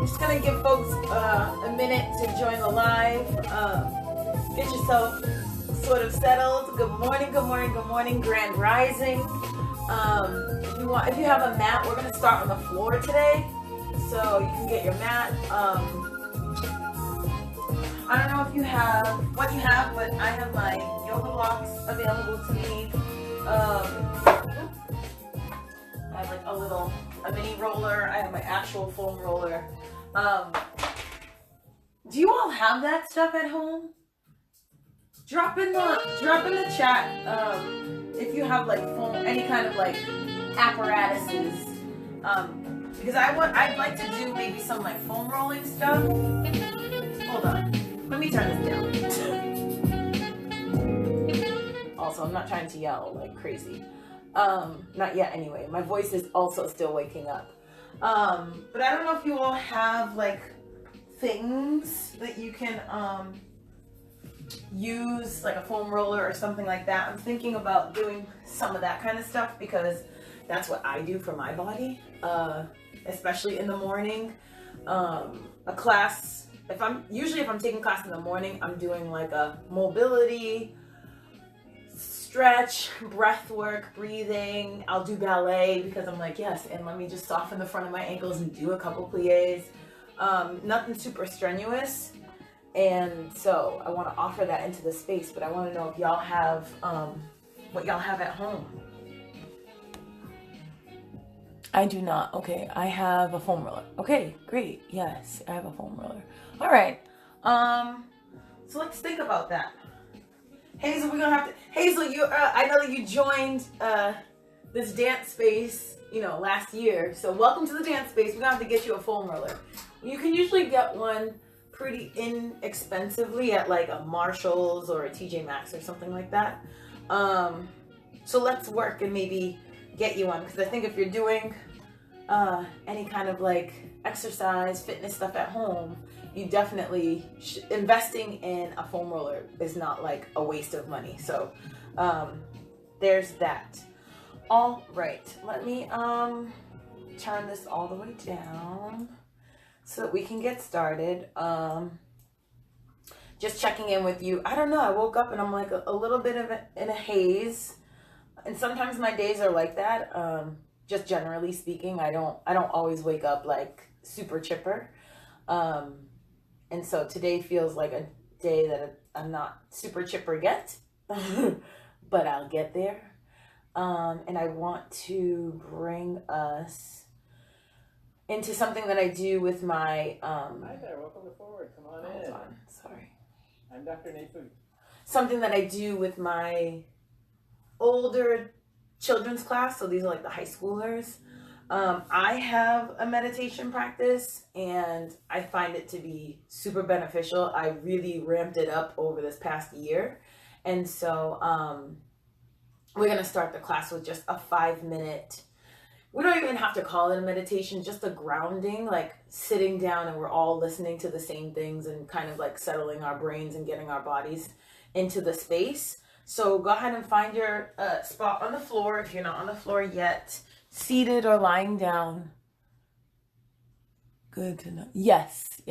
just gonna give folks a minute to join the live. Get yourself sort of settled. Good morning, good morning, good morning, Grand Rising. If you have a mat, we're gonna start on the floor today, so you can get your mat. I don't know if you have what you have, but I have my yoga blocks available to me. I have like a mini roller. I have my actual foam roller. Do you all have that stuff at home? Drop in the chat if you have like foam, any kind of like apparatuses. Because I'd like to do maybe some like foam rolling stuff. Hold on. Let me turn this down. Also, I'm not trying to yell like crazy. Not yet anyway. My voice is also still waking up. But I don't know if you all have like things that you can use, like a foam roller or something like that. I'm thinking about doing some of that kind of stuff because that's what I do for my body, especially in the morning. A class. If I'm taking class in the morning, I'm doing like a mobility, stretch, breath work, breathing. I'll do ballet because I'm like, yes, and let me just soften the front of my ankles and do a couple plies. Nothing super strenuous. And so I want to offer that into the space, but I want to know if y'all have what y'all have at home. I do not. Okay, I have a foam roller. Okay, great. Yes, I have a foam roller. All right. So let's think about that. Hazel, we're gonna have to. Hazel, you. I know that you joined this dance space, last year. So welcome to the dance space. We're gonna have to get you a foam roller. You can usually get one pretty inexpensively at like a Marshall's or a TJ Maxx or something like that. So let's work and maybe get you one, because I think if you're doing any kind of like exercise, fitness stuff at home, you definitely investing in a foam roller is not like a waste of money. So there's that. All right, let me turn this all the way down so that we can get started. Just checking in with you. I don't know, I woke up and I'm like a little bit in a haze. And sometimes my days are like that. Just generally speaking, I don't always wake up like super chipper. And so today feels like a day that I'm not super chipper yet, but I'll get there. And I want to bring us into something that I do with my... Hi there, welcome to Forward. Come on in. Hold on, sorry. I'm Dr. Nate Food. Something that I do with my older children's class, so these are like the high schoolers. I have a meditation practice and I find it to be super beneficial. I really ramped it up over this past year. And so we're going to start the class with just a 5-minute, we don't even have to call it a meditation, just a grounding, like sitting down and we're all listening to the same things and kind of like settling our brains and getting our bodies into the space. So go ahead and find your spot on the floor if you're not on the floor yet, seated or lying down. Good to know. Yes.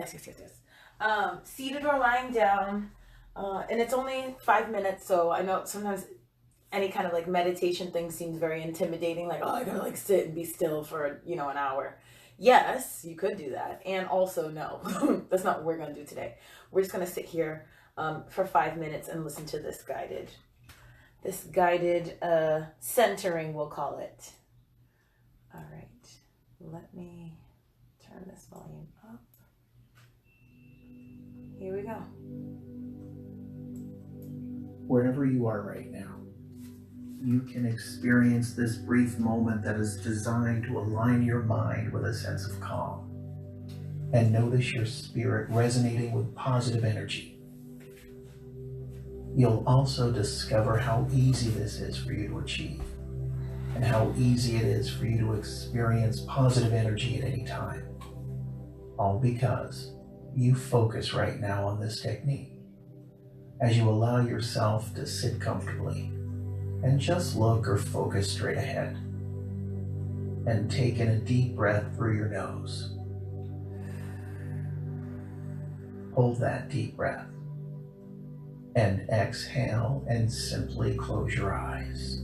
Seated or lying down. And it's only 5 minutes, so I know sometimes any kind of like meditation thing seems very intimidating, like, oh, I gotta like sit and be still for, an hour. Yes, you could do that. And also, no, that's not what we're gonna do today. We're just gonna sit here for 5 minutes and listen to this guided centering, we'll call it. All right, let me turn this volume up. Here we go. Wherever you are right now, you can experience this brief moment that is designed to align your mind with a sense of calm and notice your spirit resonating with positive energy. You'll also discover how easy this is for you to achieve and how easy it is for you to experience positive energy at any time, all because you focus right now on this technique as you allow yourself to sit comfortably and just look or focus straight ahead and take in a deep breath through your nose Hold that deep breath and exhale and simply close your eyes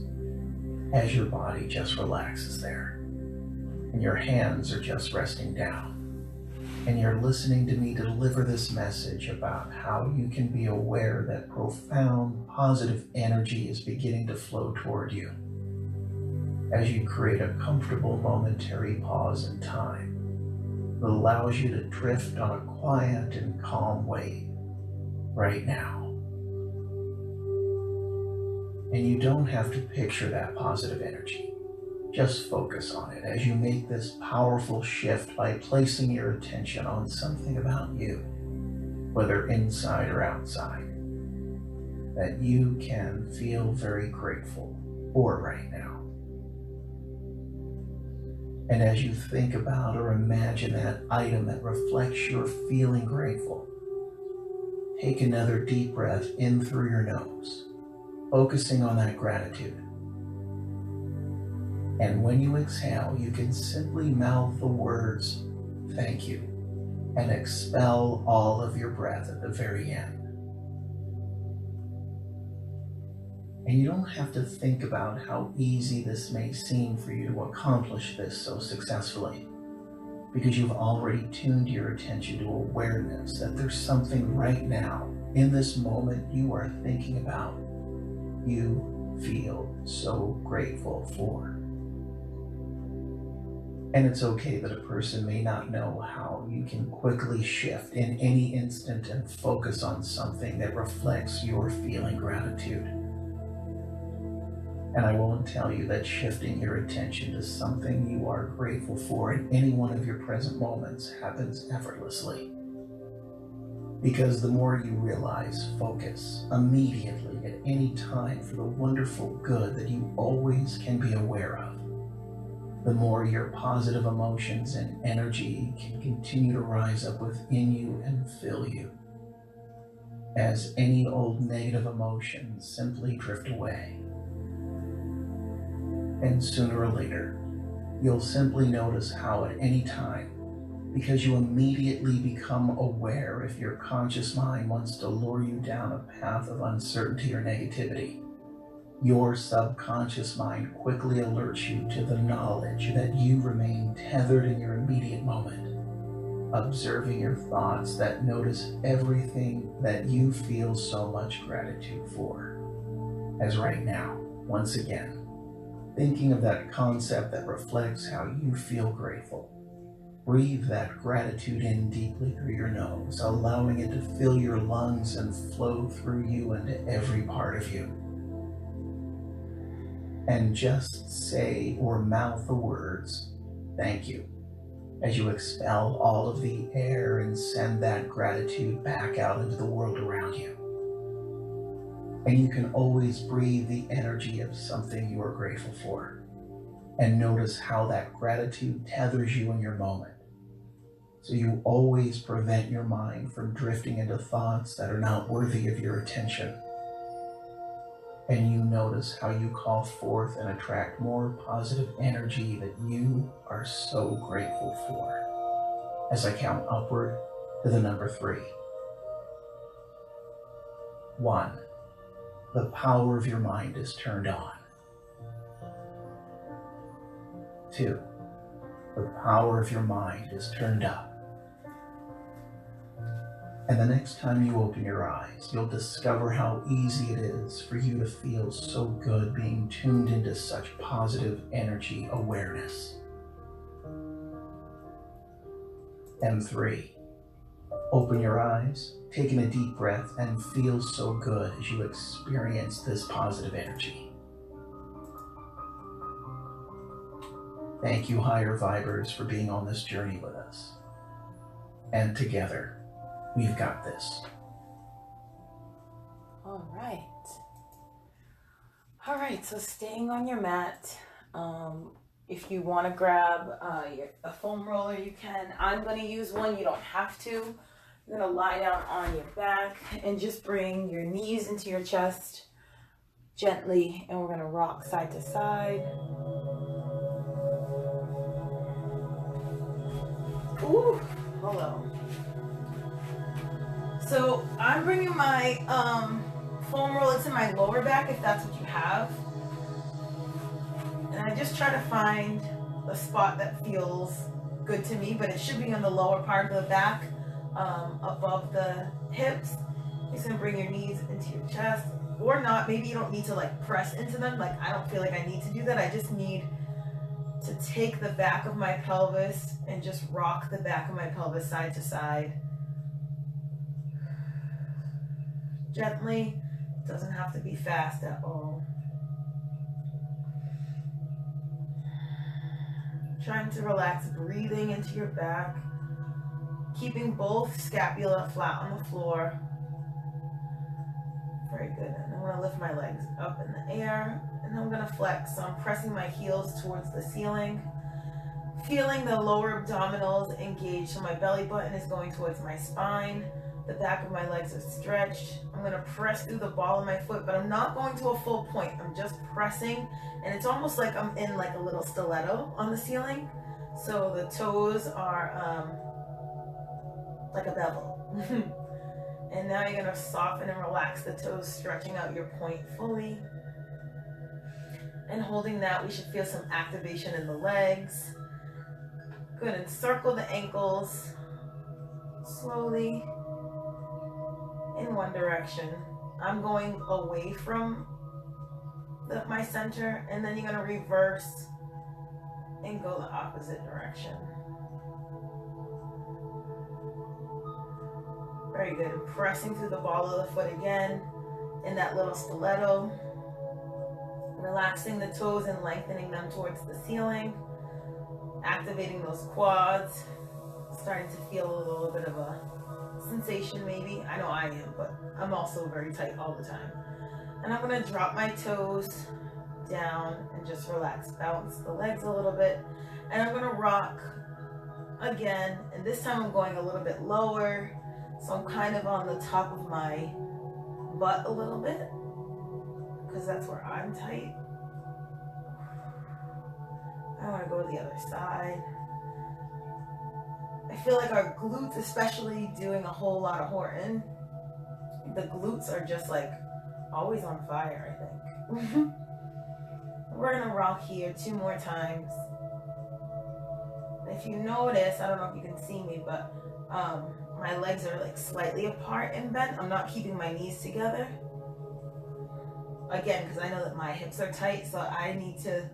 as your body just relaxes there and your hands are just resting down. And you're listening to me deliver this message about how you can be aware that profound positive energy is beginning to flow toward you as you create a comfortable momentary pause in time that allows you to drift on a quiet and calm wave right now. And you don't have to picture that positive energy. Just focus on it as you make this powerful shift by placing your attention on something about you, whether inside or outside, that you can feel very grateful for right now. And as you think about or imagine that item that reflects your feeling grateful, take another deep breath in through your nose, focusing on that gratitude. And when you exhale, you can simply mouth the words, "Thank you," and expel all of your breath at the very end. And you don't have to think about how easy this may seem for you to accomplish this so successfully, because you've already tuned your attention to awareness that there's something right now, in this moment, you are thinking about, you feel so grateful for. And it's okay that a person may not know how you can quickly shift in any instant and focus on something that reflects your feeling gratitude. And I won't tell you that shifting your attention to something you are grateful for in any one of your present moments happens effortlessly. Because the more you realize, focus immediately at any time for the wonderful good that you always can be aware of, the more your positive emotions and energy can continue to rise up within you and fill you, as any old negative emotions simply drift away. And sooner or later, you'll simply notice how at any time, because you immediately become aware if your conscious mind wants to lure you down a path of uncertainty or negativity, your subconscious mind quickly alerts you to the knowledge that you remain tethered in your immediate moment, observing your thoughts that notice everything that you feel so much gratitude for. As right now, once again, thinking of that concept that reflects how you feel grateful, breathe that gratitude in deeply through your nose, allowing it to fill your lungs and flow through you into every part of you. And just say or mouth the words, "Thank you," as you expel all of the air and send that gratitude back out into the world around you. And you can always breathe the energy of something you are grateful for, and notice how that gratitude tethers you in your moment. So you always prevent your mind from drifting into thoughts that are not worthy of your attention. And you notice how you call forth and attract more positive energy that you are so grateful for. As I count upward to the number 3. 1. The power of your mind is turned on. 2. The power of your mind is turned up. And the next time you open your eyes, you'll discover how easy it is for you to feel so good being tuned into such positive energy awareness. And 3, open your eyes, taking a deep breath, and feel so good as you experience this positive energy. Thank you, higher vibers, for being on this journey with us. And together, we've got this. All right. All right, so staying on your mat. If you want to grab a foam roller, you can. I'm going to use one. You don't have to. You're going to lie down on your back and just bring your knees into your chest gently, and we're going to rock side to side. Ooh, hello. So I'm bringing my foam roller to my lower back if that's what you have. And I just try to find a spot that feels good to me, but it should be on the lower part of the back, above the hips. You're just gonna bring your knees into your chest, or not. Maybe you don't need to like press into them. Like I don't feel like I need to do that. I just need to take the back of my pelvis and just rock the back of my pelvis side to side. Gently, doesn't have to be fast at all. Trying to relax, breathing into your back, keeping both scapula flat on the floor. Very good. And I'm going to lift my legs up in the air, and I'm going to flex. So I'm pressing my heels towards the ceiling, feeling the lower abdominals engaged. So my belly button is going towards my spine. The back of my legs are stretched. I'm going to press through the ball of my foot, but I'm not going to a full point. I'm just pressing, and it's almost like I'm in like a little stiletto on the ceiling. So the toes are like a bevel. And now you're going to soften and relax the toes, stretching out your point fully. And holding that, we should feel some activation in the legs. Good, and circle the ankles slowly in one direction. I'm going away from my center, and then you're going to reverse and go the opposite direction. Very good. Pressing through the ball of the foot again in that little stiletto. Relaxing the toes and lengthening them towards the ceiling. Activating those quads. Starting to feel a little bit of a sensation maybe. I know I am, but I'm also very tight all the time. And I'm going to drop my toes down and just relax. Bounce the legs a little bit. And I'm going to rock again. And this time I'm going a little bit lower. So I'm kind of on the top of my butt a little bit, because that's where I'm tight. I want to go to the other side. I feel like our glutes, especially doing a whole lot of Horton, the glutes are just like always on fire, I think. We're going to rock here 2 more times. If you notice, I don't know if you can see me, but my legs are like slightly apart and bent. I'm not keeping my knees together. Again, because I know that my hips are tight, so I need to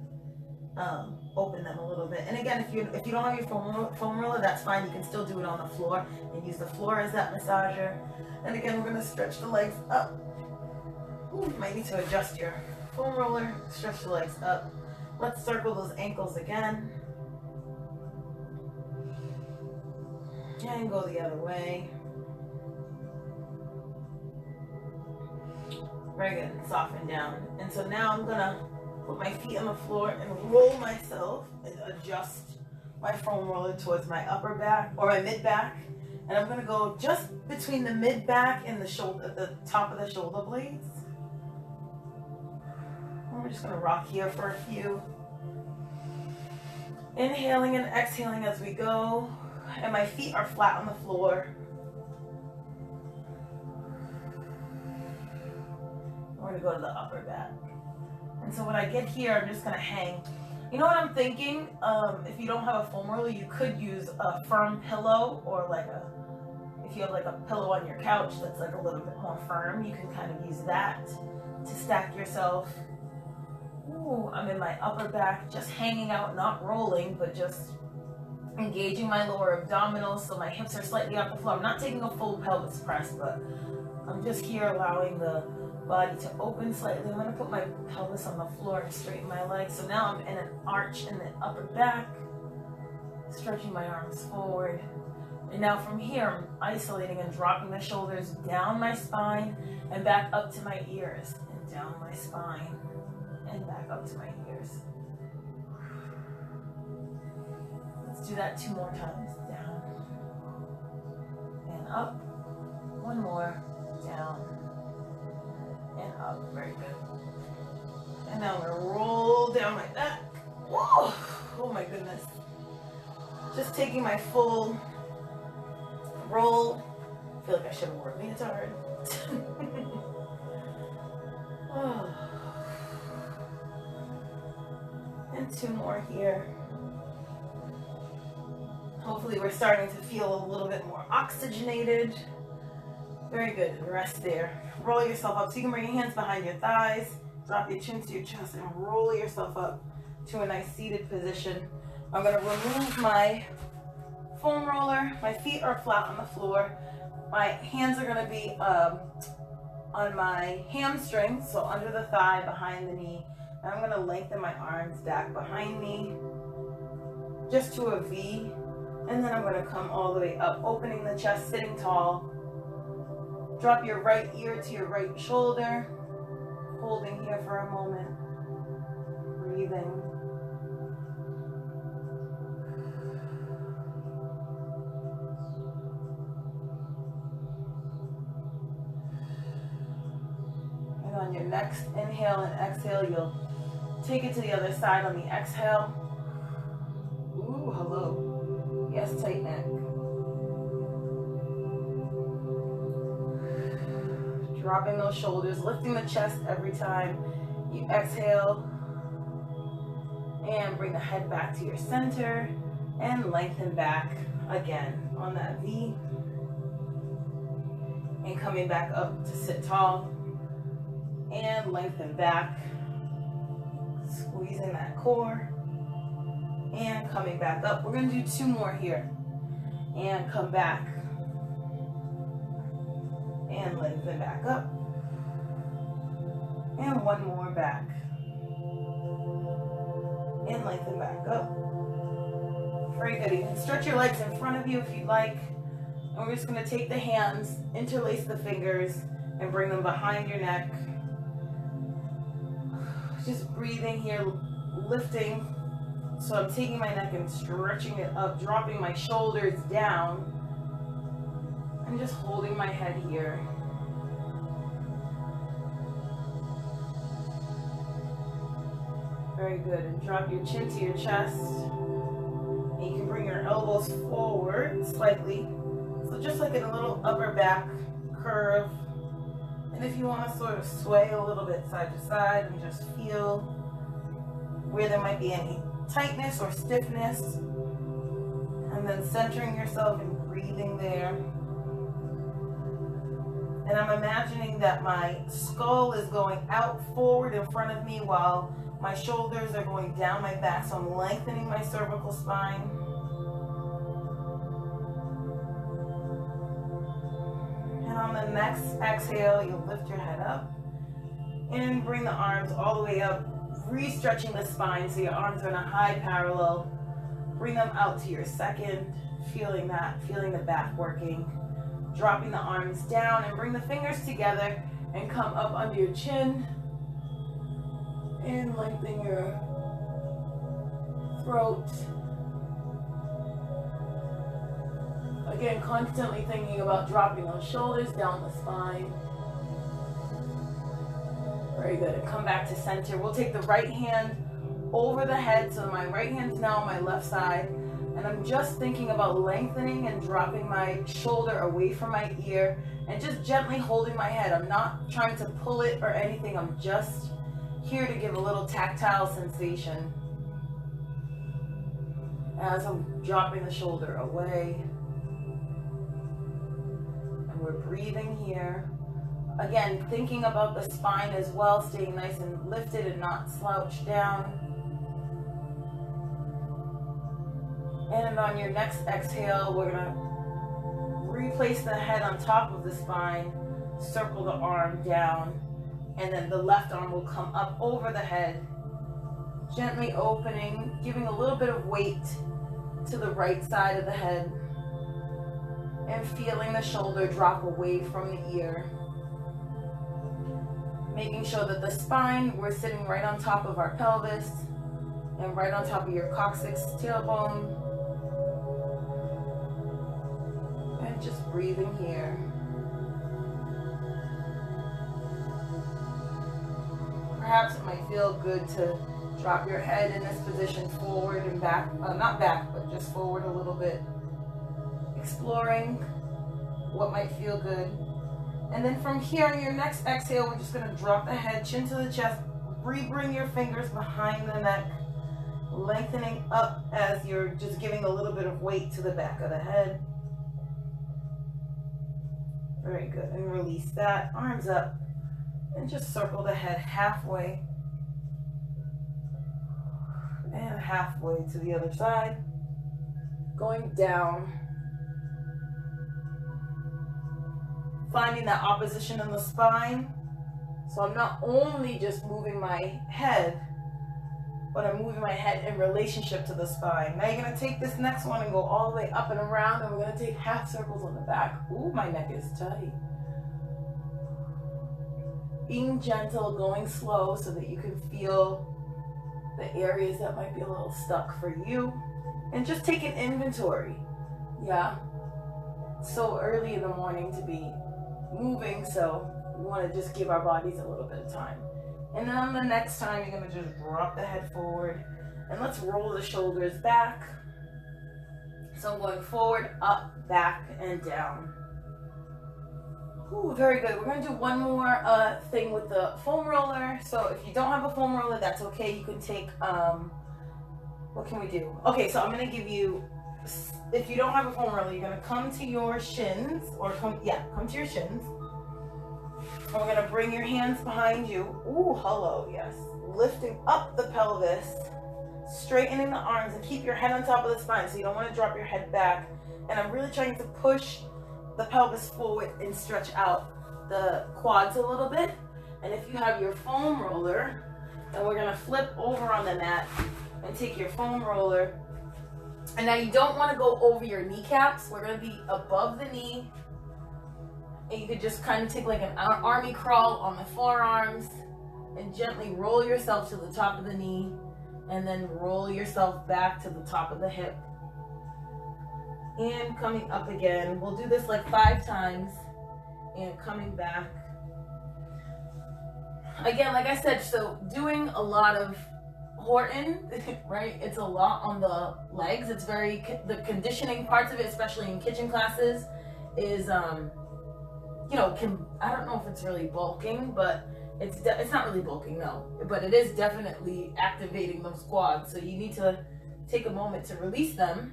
open them a little bit. And again, if you don't have your foam roller, that's fine. You can still do it on the floor and use the floor as that massager. And again, we're going to stretch the legs up. Ooh, you might need to adjust your foam roller. Stretch the legs up. Let's circle those ankles again. And go the other way. Very good. Soften down. And so now I'm going to put my feet on the floor and roll myself and adjust my foam roller towards my upper back or my mid back. And I'm going to go just between the mid back and the shoulder, the top of the shoulder blades. And we're just going to rock here for a few. Inhaling and exhaling as we go. And my feet are flat on the floor. We're going to go to the upper back. And so when I get here, I'm just going to hang. You know what I'm thinking? If you don't have a foam roller, you could use a firm pillow, or like if you have like a pillow on your couch that's like a little bit more firm, you can kind of use that to stack yourself. Ooh, I'm in my upper back, just hanging out, not rolling, but just engaging my lower abdominals so my hips are slightly off the floor. I'm not taking a full pelvis press, but I'm just here allowing the body to open slightly. I'm going to put my pelvis on the floor and straighten my legs. So now I'm in an arch in the upper back, stretching my arms forward. And now from here, I'm isolating and dropping the shoulders down my spine and back up to my ears, and down my spine and back up to my ears. Let's do that 2 more times. Down and up. 1 more. Down and up. Very good. And now I'm going to roll down my back. Whoa! Oh my goodness. Just taking my full roll feel like I should have worn a leotard. Oh. And 2 more here. Hopefully we're starting to feel a little bit more oxygenated. Very good. Rest there. Roll yourself up. So you can bring your hands behind your thighs, drop your chin to your chest, and roll yourself up to a nice seated position. I'm going to remove my foam roller. My feet are flat on the floor. My hands are going to be on my hamstrings, so under the thigh, behind the knee. And I'm going to lengthen my arms back behind me, just to a V. And then I'm going to come all the way up, opening the chest, sitting tall. Drop your right ear to your right shoulder, holding here for a moment, breathing. And on your next inhale and exhale, you'll take it to the other side on the exhale. Ooh, hello. Yes, tight neck. Dropping those shoulders, lifting the chest every time you exhale. And bring the head back to your center and lengthen back again on that V. And coming back up to sit tall and lengthen back, squeezing that core. And coming back up. We're going to do 2 more here. And come back. And lengthen back up. And 1 more back. And lengthen back up. Very good. You can stretch your legs in front of you if you'd like. And we're just going to take the hands, interlace the fingers, and bring them behind your neck. Just breathing here, lifting. So I'm taking my neck and stretching it up, dropping my shoulders down, and just holding my head here. Very good. And drop your chin to your chest. And you can bring your elbows forward slightly. So just like in a little upper back curve. And if you want to sort of sway a little bit side to side and just feel where there might be any tightness or stiffness, and then centering yourself and breathing there. And I'm imagining that my skull is going out forward in front of me while my shoulders are going down my back, so I'm lengthening my cervical spine. And on the next exhale, you'll lift your head up and bring the arms all the way up, re-stretching the spine so your arms are in a high parallel. Bring them out to your second, feeling that, feeling the back working. Dropping the arms down and bring the fingers together and come up under your chin. And lengthen your throat. Again, constantly thinking about dropping those shoulders down the spine. Very good. And come back to center. We'll take the right hand over the head. So my right hand's now on my left side. And I'm just thinking about lengthening and dropping my shoulder away from my ear and just gently holding my head. I'm not trying to pull it or anything. I'm just here to give a little tactile sensation as I'm dropping the shoulder away. And we're breathing here. Again, thinking about the spine as well, staying nice and lifted and not slouched down. And on your next exhale, we're going to replace the head on top of the spine, circle the arm down, and then the left arm will come up over the head, gently opening, giving a little bit of weight to the right side of the head, and feeling the shoulder drop away from the ear. Making sure that the spine, we're sitting right on top of our pelvis and right on top of your coccyx tailbone. And just breathing here. Perhaps it might feel good to drop your head in this position forward and back, not back, but just forward a little bit. Exploring what might feel good. And then from here, on your next exhale, we're just gonna drop the head, chin to the chest, re-bring your fingers behind the neck, lengthening up as you're just giving a little bit of weight to the back of the head. Very good, and release that, arms up, and just circle the head halfway, and halfway to the other side, going down, finding that opposition in the spine. So I'm not only just moving my head, but I'm moving my head in relationship to the spine. Now you're gonna take this next one and go all the way up and around, and we're gonna take half circles on the back. Ooh, my neck is tight. Being gentle, going slow so that you can feel the areas that might be a little stuck for you. And just take an inventory. Yeah, it's so early in the morning to be moving, so we want to just give our bodies a little bit of time. And then on the next time, you're going to just drop the head forward, and let's roll the shoulders back. So I'm going forward, up, back, and down. Ooh, very good. We're going to do one more thing with the foam roller. So if you don't have a foam roller, that's okay. You can take, what can we do? Okay, so I'm going to give you, if you don't have a foam roller, you're going to come to your shins, or come to your shins. And we're going to bring your hands behind you. Ooh, hello, yes. Lifting up the pelvis, straightening the arms, and keep your head on top of the spine, so you don't want to drop your head back. And I'm really trying to push the pelvis forward and stretch out the quads a little bit. And if you have your foam roller, then we're going to flip over on the mat and take your foam roller. And now you don't want to go over your kneecaps. We're going to be above the knee. And you could just kind of take like an army crawl on the forearms and gently roll yourself to the top of the knee, and then roll yourself back to the top of the hip. And coming up again. We'll do this like 5 times, and coming back. Again, like I said, so doing a lot of Horton, right? It's a lot on the legs. It's very, the conditioning parts of it, especially in kitchen classes, is, you know, I don't know if it's really bulking, but it's not really bulking, no. But it is definitely activating those quads. So you need to take a moment to release them.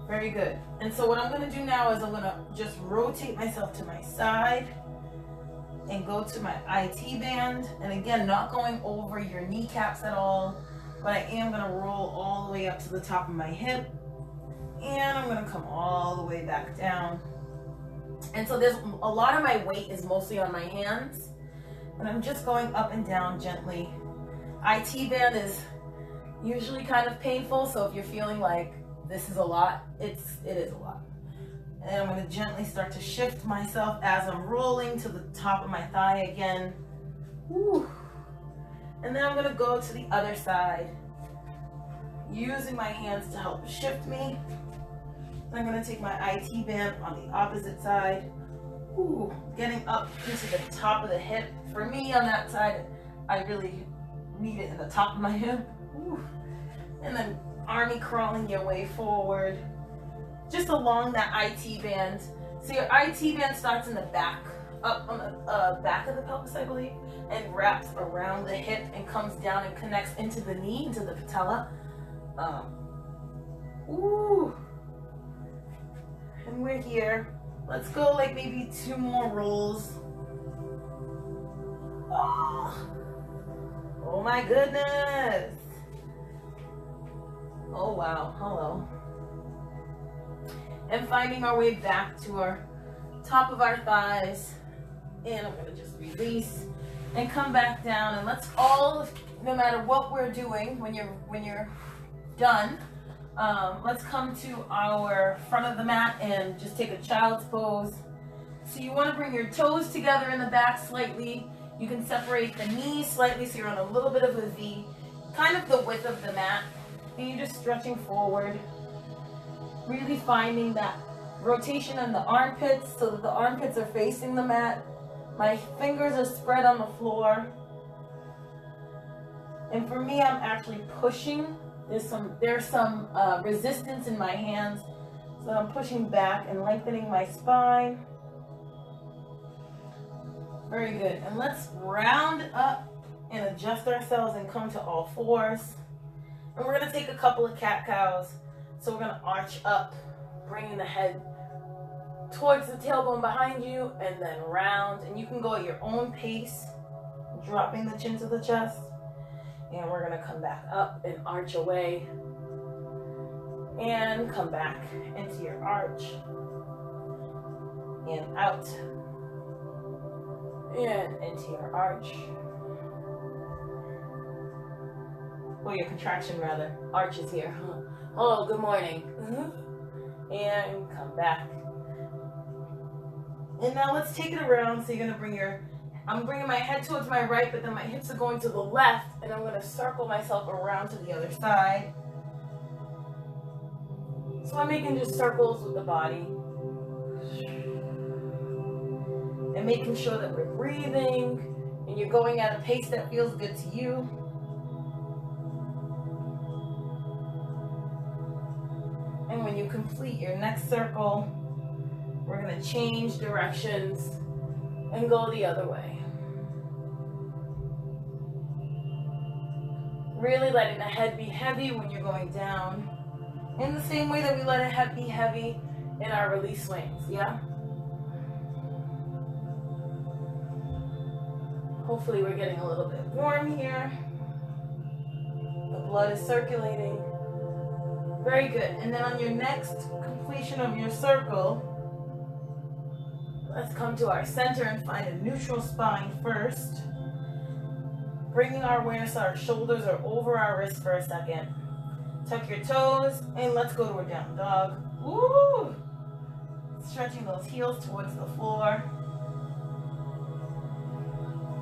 Very good. And so what I'm going to do now is I'm going to just rotate myself to my side and go to my IT band. And again, not going over your kneecaps at all, but I am going to roll all the way up to the top of my hip. And I'm going to come all the way back down. And so there's a lot of my weight is mostly on my hands, and I'm just going up and down gently. IT band is usually kind of painful, so if you're feeling like this is a lot, it is a lot. And I'm going to gently start to shift myself as I'm rolling to the top of my thigh again. Woo. And then I'm going to go to the other side, using my hands to help shift me. I'm going to take my IT band on the opposite side. Ooh, getting up into the top of the hip. For me on that side, I really need it in the top of my hip. Ooh. And then army crawling your way forward, just along that IT band. So your IT band starts in the back, up on the back of the pelvis, I believe, and wraps around the hip and comes down and connects into the knee, into the patella. Ooh. And we're here. Let's go like maybe 2 more rolls. Oh my goodness. Oh wow, hello. And finding our way back to our top of our thighs. And I'm gonna just release and come back down. And let's all, no matter what we're doing, when you're done, let's come to our front of the mat and just take a child's pose. So you want to bring your toes together in the back slightly. You can separate the knees slightly so you're on a little bit of a V, kind of the width of the mat. And you're just stretching forward, really finding that rotation in the armpits so that the armpits are facing the mat. My fingers are spread on the floor. And for me, I'm actually pushing. There's some resistance in my hands, So I'm pushing back and lengthening my spine. Very good. And let's round up and adjust ourselves and come to all fours. And we're going to take a couple of cat cows. So we're going to arch up, bringing the head towards the tailbone behind you, and then round. And you can go at your own pace, dropping the chin to the chest. And we're going to come back up and arch away. And come back into your arch. And out. And into your arch. Or your contraction rather. Arch is here. Oh, good morning. And come back. And now let's take it around. So you're going to bring I'm bringing my head towards my right, but then my hips are going to the left. And I'm going to circle myself around to the other side. So I'm making just circles with the body. And making sure that we're breathing. And you're going at a pace that feels good to you. And when you complete your next circle, we're going to change directions and go the other way. Really letting the head be heavy when you're going down. In the same way that we let it be heavy in our release swings, yeah? Hopefully we're getting a little bit warm here. The blood is circulating. Very good. And then on your next completion of your circle, let's come to our center and find a neutral spine first. Bringing our awareness to our shoulders or over our wrists for a second. Tuck your toes and let's go to a down dog. Woo! Stretching those heels towards the floor.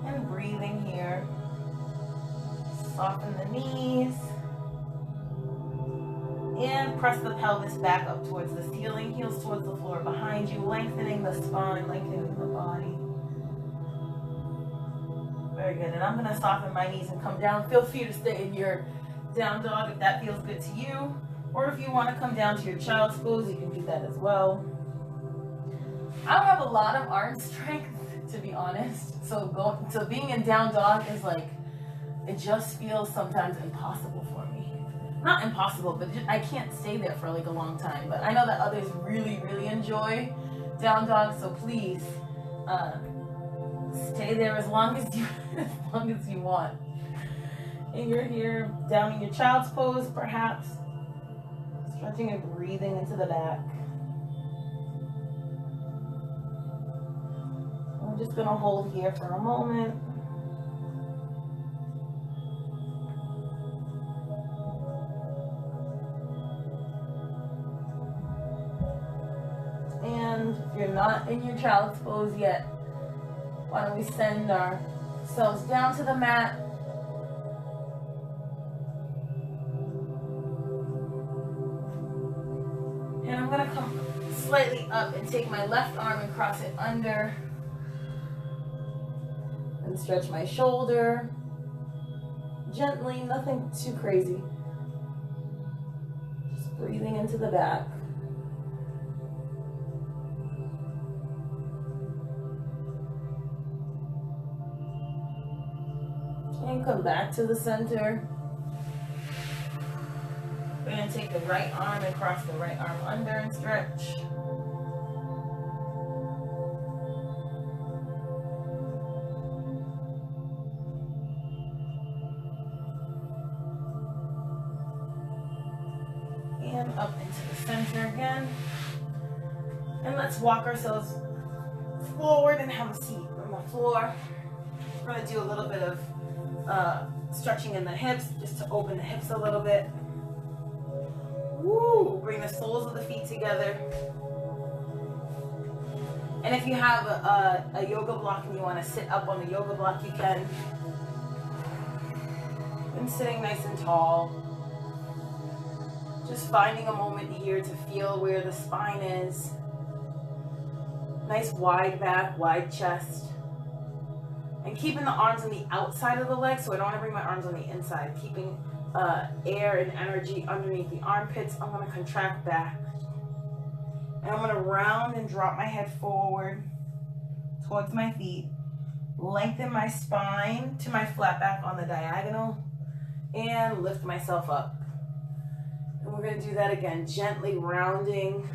And breathing here. Soften the knees. And press the pelvis back up towards the ceiling, heels towards the floor behind you, lengthening the spine, lengthening the body. Very good. And I'm going to soften my knees and come down. Feel free to stay in your down dog if that feels good to you. Or if you want to come down to your child's pose, you can do that as well. I don't have a lot of arm strength, to be honest. So being in down dog is like, it just feels sometimes impossible for me. Not impossible, but I can't stay there for like a long time. But I know that others really, really enjoy down dog. So please stay there as long as you want. And you're here down in your child's pose, perhaps stretching and breathing into the back. I'm just gonna hold here for a moment. And if you're not in your child's pose yet, why don't we send ourselves down to the mat. And I'm going to come slightly up and take my left arm and cross it under. And stretch my shoulder. Gently, nothing too crazy. Just breathing into the back. And come back to the center. We're going to take the right arm and cross the right arm under and stretch. And up into the center again. And let's walk ourselves forward and have a seat on the floor. We're going to do a little bit of stretching in the hips, just to open the hips a little bit. Woo! Bring the soles of the feet together. And if you have a yoga block and you want to sit up on the yoga block, you can. And sitting nice and tall. Just finding a moment here to feel where the spine is. Nice wide back, wide chest. And keeping the arms on the outside of the legs, so I don't want to bring my arms on the inside. Keeping air and energy underneath the armpits. I'm going to contract back. And I'm gonna round and drop my head forward towards my feet. Lengthen my spine to my flat back on the diagonal and lift myself up. And we're gonna do that again, gently rounding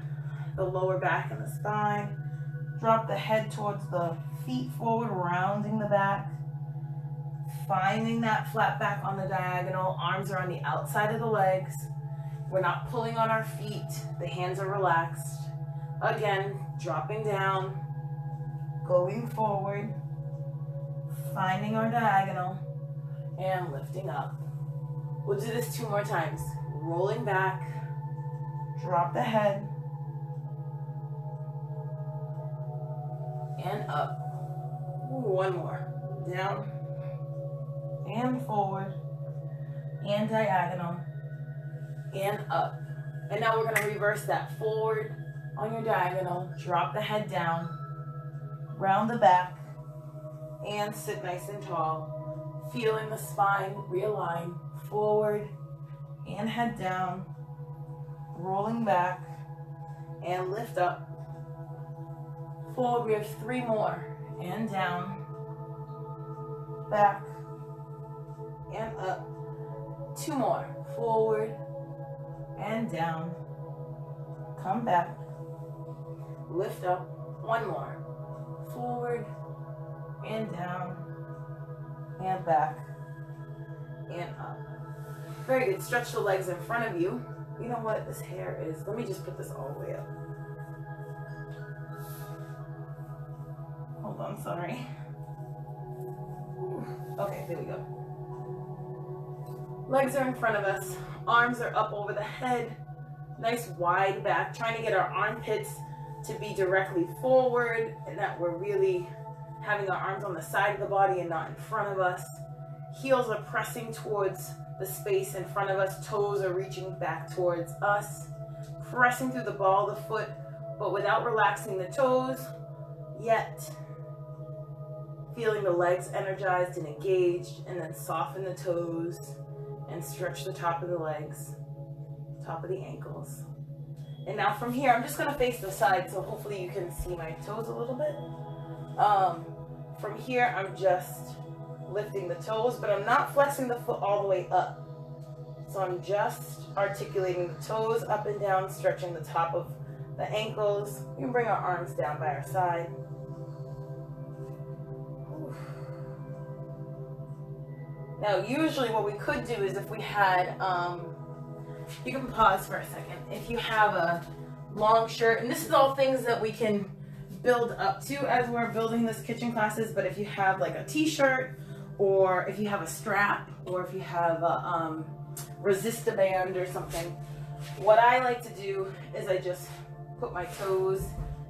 the lower back and the spine. Drop the head towards the feet forward, rounding the back. Finding that flat back on the diagonal. Arms are on the outside of the legs. We're not pulling on our feet. The hands are relaxed. Again, dropping down, going forward, finding our diagonal, and lifting up. We'll do this 2 more times. Rolling back, drop the head, and up. Ooh, 1 more. Down, and forward, and diagonal, and up. And now we're gonna reverse that. Forward on your diagonal, drop the head down, round the back, and sit nice and tall. Feeling the spine realign, forward, and head down, rolling back, and lift up. Forward, we have 3 more, and down, back, and up. 2 more, forward, and down, come back, lift up. 1 more, forward, and down, and back, and up. Very good. Stretch the legs in front of you. You know what this hair is? Let me just put this all the way up. Hold on, sorry. Okay, there we go. Legs are in front of us. Arms are up over the head. Nice wide back. Trying to get our armpits to be directly forward and that we're really having our arms on the side of the body and not in front of us. Heels are pressing towards the space in front of us. Toes are reaching back towards us. Pressing through the ball of the foot, but without relaxing the toes yet. Feeling the legs energized and engaged, and then soften the toes and stretch the top of the legs, top of the ankles. And now from here, I'm just gonna face the side so hopefully you can see my toes a little bit. From here, I'm just lifting the toes, but I'm not flexing the foot all the way up. So I'm just articulating the toes up and down, stretching the top of the ankles. We can bring our arms down by our side. Now, usually what we could do is if we had, you can pause for a second. If you have a long shirt, and this is all things that we can build up to as we're building this kitchen classes, but if you have like a t-shirt, or if you have a strap, or if you have a resist-a-band or something, what I like to do is I just put my toes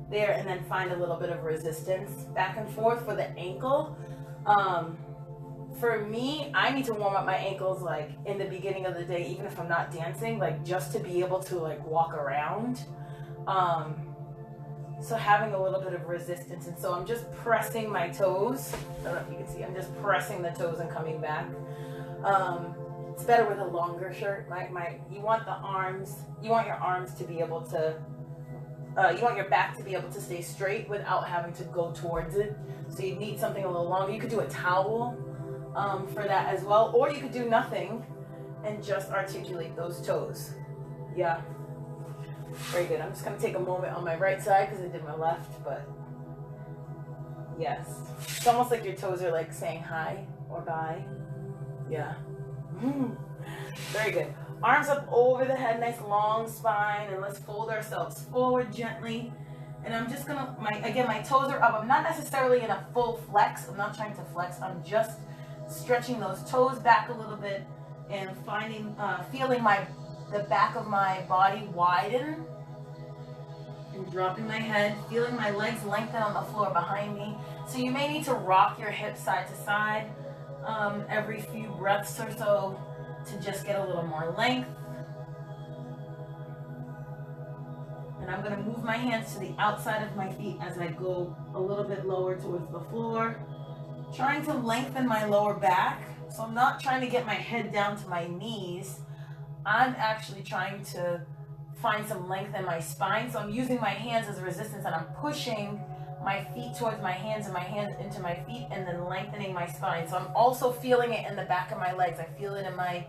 there and then find a little bit of resistance back and forth for the ankle. For me, I need to warm up my ankles like in the beginning of the day, even if I'm not dancing, like just to be able to like walk around. So having a little bit of resistance, and so I'm just pressing my toes. I don't know if you can see, I'm just pressing the toes and coming back. It's better with a longer shirt. You want the arms, you want your arms to be able to, you want your back to be able to stay straight without having to go towards it. So you need something a little longer. You could do a towel for that as well, or you could do nothing and just articulate those toes. Yeah. Very good. I'm just going to take a moment on my right side because I did my left, but yes. It's almost like your toes are like saying hi or bye. Yeah. Very good. Arms up over the head, nice long spine, and let's fold ourselves forward gently. And I'm just going to, again, my toes are up. I'm not necessarily in a full flex. I'm not trying to flex. I'm just stretching those toes back a little bit and feeling the back of my body widen, and dropping my head, feeling my legs lengthen on the floor behind me. So you may need to rock your hips side to side every few breaths or so to just get a little more length. And I'm going to move my hands to the outside of my feet as I go a little bit lower towards the floor, trying to lengthen my lower back. So I'm not trying to get my head down to my knees. I'm actually trying to find some length in my spine. So I'm using my hands as resistance, and I'm pushing my feet towards my hands and my hands into my feet, and then lengthening my spine. So I'm also feeling it in the back of my legs. I feel it in my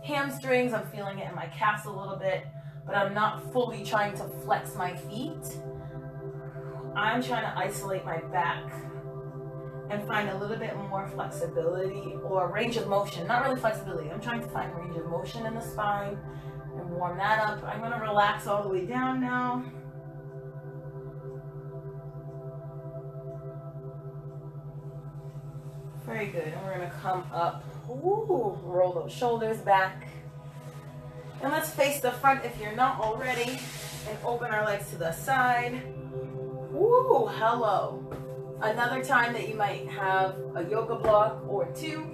hamstrings. I'm feeling it in my calves a little bit, but I'm not fully trying to flex my feet. I'm trying to isolate my back and find a little bit more flexibility or range of motion. Not really flexibility. I'm trying to find range of motion in the spine and warm that up. I'm going to relax all the way down now. Very good. And we're going to come up. Ooh, roll those shoulders back. And let's face the front if you're not already, and open our legs to the side. Ooh, hello. Another time that you might have a yoga block or two,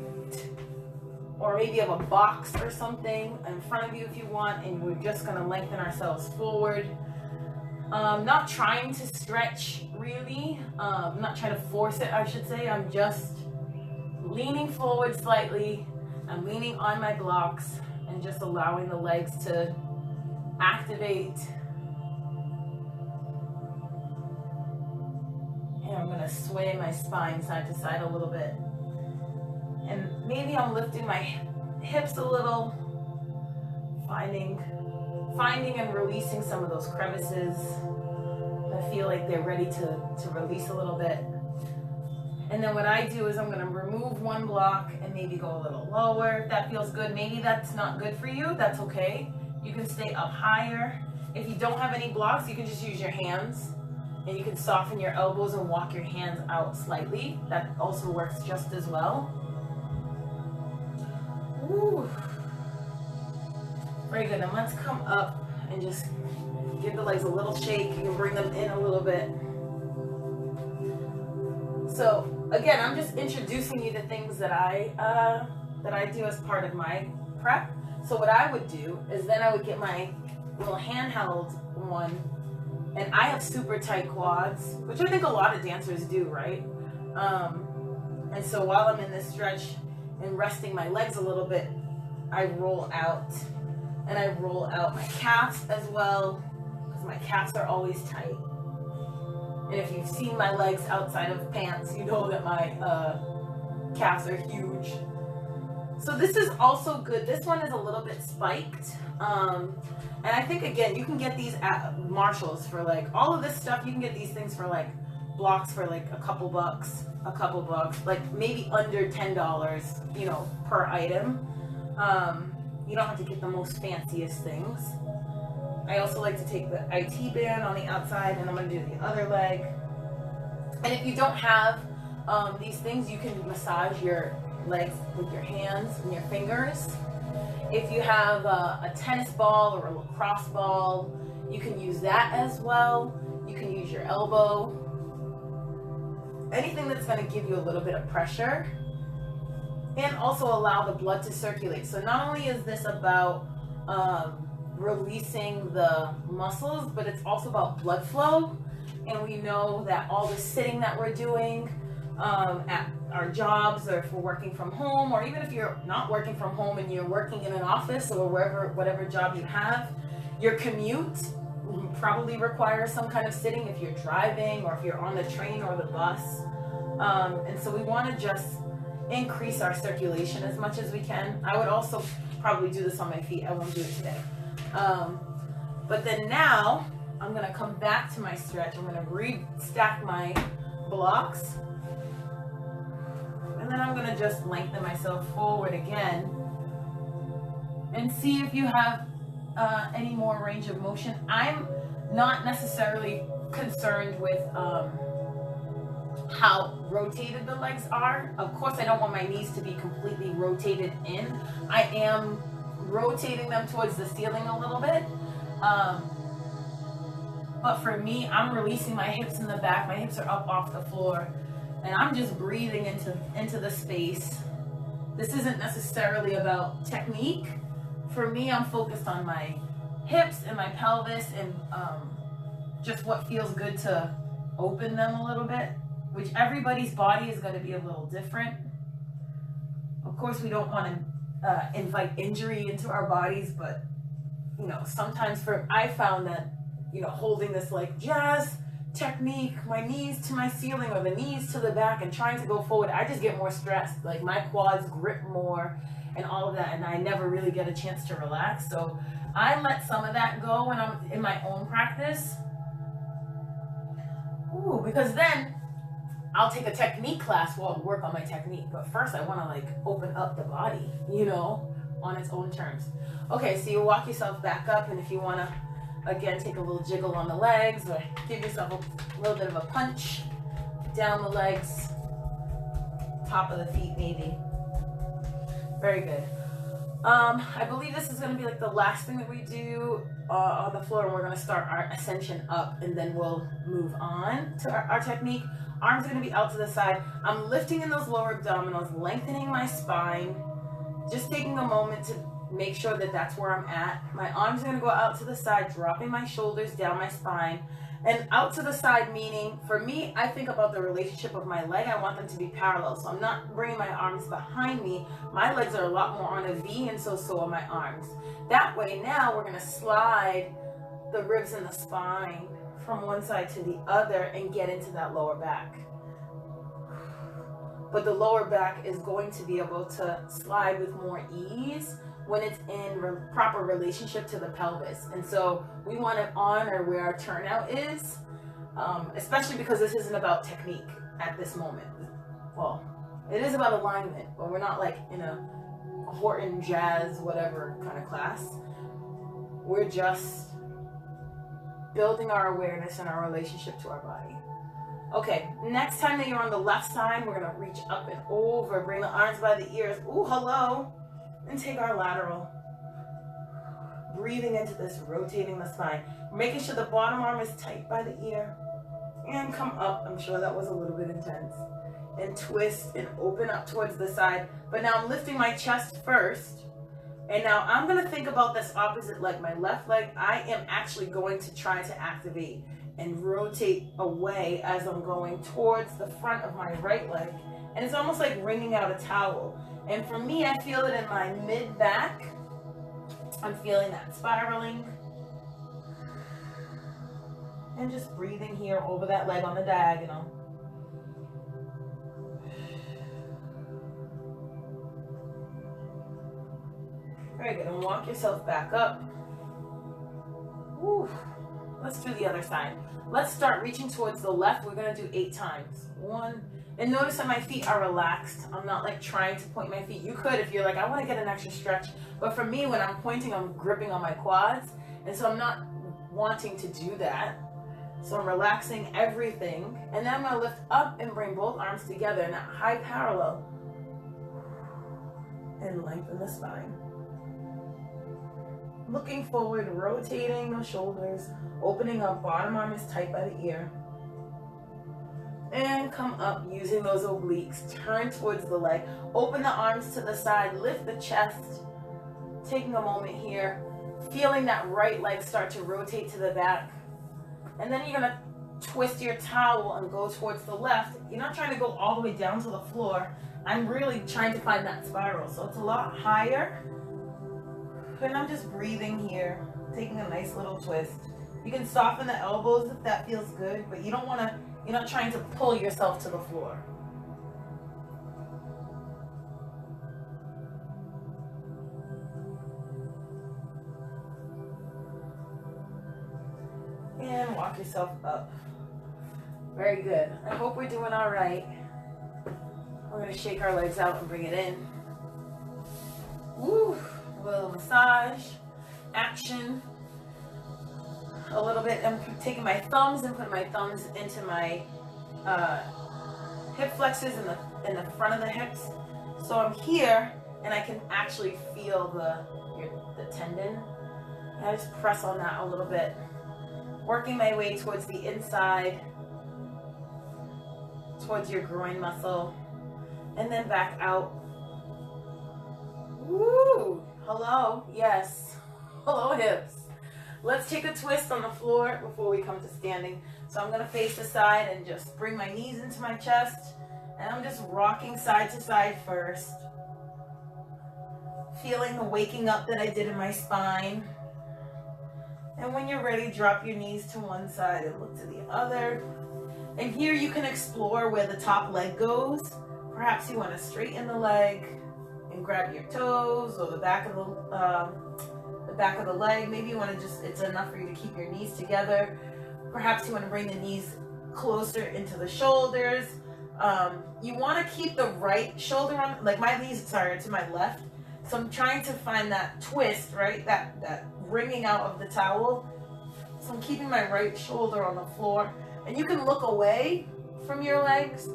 or maybe you have a box or something in front of you if you want, and we're just going to lengthen ourselves forward. Not trying to stretch really, not trying to force it, I should say. I'm just leaning forward slightly. I'm leaning on my blocks and just allowing the legs to activate. And I'm going to sway my spine side to side a little bit. And maybe I'm lifting my hips a little, finding and releasing some of those crevices. I feel like they're ready to release a little bit. And then what I do is I'm going to remove one block and maybe go a little lower. If that feels good, maybe that's not good for you, that's okay. You can stay up higher. If you don't have any blocks, you can just use your hands. And you can soften your elbows and walk your hands out slightly. That also works just as well. Ooh. Very good. And let's come up and just give the legs a little shake. You can bring them in a little bit. So again, I'm just introducing you to things that I do as part of my prep. So what I would do is then I would get my little handheld one. And I have super tight quads, which I think a lot of dancers do, right? And so while I'm in this stretch and resting my legs a little bit, I roll out. And I roll out my calves as well, because my calves are always tight. And if you've seen my legs outside of pants, you know that my calves are huge. So this is also good. This one is a little bit spiked. And I think, again, you can get these at Marshall's for like, all of this stuff, you can get these things for like blocks for like a couple bucks, like maybe under $10, you know, per item. You don't have to get the most fanciest things. I also like to take the IT band on the outside, and I'm going to do the other leg. And if you don't have these things, you can massage your legs with your hands and your fingers. If you have a tennis ball or a lacrosse ball, you can use that as well. You can use your elbow. Anything that's going to give you a little bit of pressure and also allow the blood to circulate. So not only is this about releasing the muscles, but it's also about blood flow. And we know that all the sitting that we're doing at our jobs, or if we're working from home, or even if you're not working from home and you're working in an office or whatever job you have, your commute probably requires some kind of sitting if you're driving or if you're on the train or the bus. And so we want to just increase our circulation as much as we can. I would also probably do this on my feet. I won't do it today. But then now I'm going to come back to my stretch. I'm going to restack my blocks. And then I'm going to just lengthen myself forward again and see if you have any more range of motion. I'm not necessarily concerned with how rotated the legs are. Of course, I don't want my knees to be completely rotated in. I am rotating them towards the ceiling a little bit. But for me, I'm releasing my hips in the back. My hips are up off the floor. And I'm just breathing into the space. This isn't necessarily about technique. For me, I'm focused on my hips and my pelvis and just what feels good to open them a little bit, which everybody's body is going to be a little different. Of course, we don't want to invite injury into our bodies, but you know, sometimes I found that, you know, holding this like jazz technique, my knees to my ceiling or the knees to the back and trying to go forward, I just get more stressed. Like my quads grip more and all of that, and I never really get a chance to relax. So I let some of that go when I'm in my own practice. Ooh, because then I'll take a technique class while I work on my technique. But first I want to like open up the body, you know, on its own terms. Okay, so you walk yourself back up, and if you want to, again, take a little jiggle on the legs or give yourself a little bit of a punch down the legs, top of the feet maybe. Very good. I believe this is going to be like the last thing that we do on the floor, and we're going to start our ascension up, and then we'll move on to our technique. Arms are going to be out to the side. I'm lifting in those lower abdominals, lengthening my spine, just taking a moment to make sure that that's where I'm at. My arms are going to go out to the side, dropping my shoulders down my spine. And out to the side meaning, for me, I think about the relationship of my leg. I want them to be parallel. So I'm not bringing my arms behind me. My legs are a lot more on a V, and so are my arms. That way now we're going to slide the ribs and the spine from one side to the other and get into that lower back. But the lower back is going to be able to slide with more ease when it's in proper relationship to the pelvis. And so we want to honor where our turnout is, especially because this isn't about technique at this moment. Well, it is about alignment, but we're not like in a Horton jazz whatever kind of class. We're just building our awareness and our relationship to our body. Okay, next time that you're on the left side, we're gonna reach up and over, bring the arms by the ears. Ooh, hello. And take our lateral. Breathing into this, rotating the spine. Making sure the bottom arm is tight by the ear. And come up. I'm sure that was a little bit intense. And twist and open up towards the side. But now I'm lifting my chest first. And now I'm going to think about this opposite leg. My left leg, I am actually going to try to activate and rotate away as I'm going towards the front of my right leg. And it's almost like wringing out a towel. And for me, I feel it in my mid-back. I'm feeling that spiraling. And just breathing here over that leg on the diagonal. Very good. And walk yourself back up. Woo. Let's do the other side. Let's start reaching towards the left. We're going to do 8 times. 1. And notice that my feet are relaxed. I'm not like trying to point my feet. You could if you're like, I want to get an extra stretch. But for me, when I'm pointing, I'm gripping on my quads. And so I'm not wanting to do that. So I'm relaxing everything. And then I'm going to lift up and bring both arms together in that high parallel. And lengthen the spine. Looking forward, rotating the shoulders, opening up, bottom arm is tight by the ear. And come up using those obliques. Turn towards the leg. Open the arms to the side. Lift the chest. Taking a moment here. Feeling that right leg start to rotate to the back. And then you're going to twist your towel and go towards the left. You're not trying to go all the way down to the floor. I'm really trying to find that spiral. So it's a lot higher. And I'm just breathing here. Taking a nice little twist. You can soften the elbows if that feels good. But you don't want to... You're not trying to pull yourself to the floor. And walk yourself up. Very good. I hope we're doing all right. We're going to shake our legs out and bring it in. Woo! A little massage. Action. A little bit. I'm taking my thumbs and putting my thumbs into my hip flexors in the front of the hips. So I'm here and I can actually feel the tendon. And I just press on that a little bit. Working my way towards the inside, towards your groin muscle, and then back out. Woo! Hello, yes. Hello, hips. Let's take a twist on the floor before we come to standing. So I'm gonna face the side and just bring my knees into my chest. And I'm just rocking side to side first. Feeling the waking up that I did in my spine. And when you're ready, drop your knees to one side and look to the other. And here you can explore where the top leg goes. Perhaps you want to straighten the leg and grab your toes or the back of the leg. Maybe you want to just, it's enough for you to keep your knees together. Perhaps you want to bring the knees closer into the shoulders. You want to keep the right shoulder on, like my knees, sorry, to my left. So I'm trying to find that twist, right? That wringing out of the towel. So I'm keeping my right shoulder on the floor. And you can look away from your legs.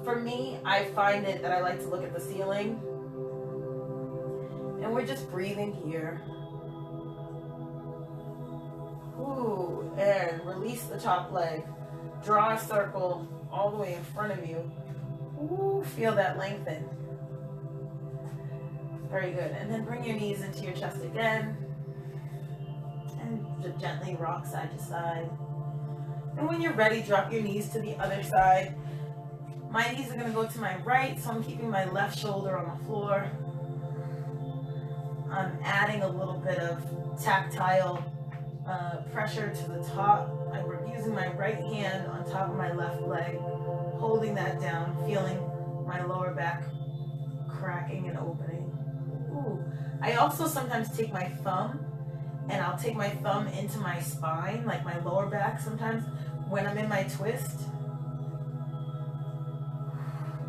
For me, I find it that I like to look at the ceiling. And we're just breathing here. Ooh, and release the top leg. Draw a circle all the way in front of you. Ooh, feel that lengthen. Very good. And then bring your knees into your chest again. And just gently rock side to side. And when you're ready, drop your knees to the other side. My knees are going to go to my right, so I'm keeping my left shoulder on the floor. I'm adding a little bit of tactile pressure to the top. I'm using my right hand on top of my left leg, holding that down, feeling my lower back cracking and opening. Ooh. I also sometimes take my thumb, and I'll take my thumb into my spine, like my lower back sometimes, when I'm in my twist.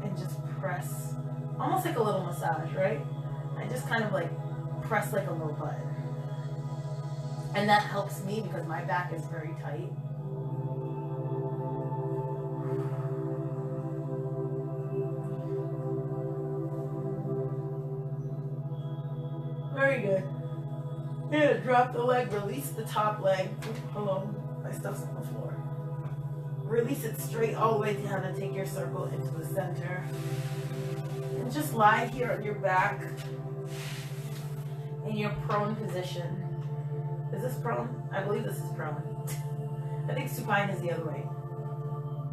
And just press, almost like a little massage, right? I just kind of like press like a little button. And that helps me because my back is very tight. Very good. You're gonna drop the leg, release the top leg. Hello, my stuff's on the floor. Release it straight all the way down and take your circle into the center. And just lie here on your back in your prone position. Is this prone? I believe this is prone. I think supine is the other way.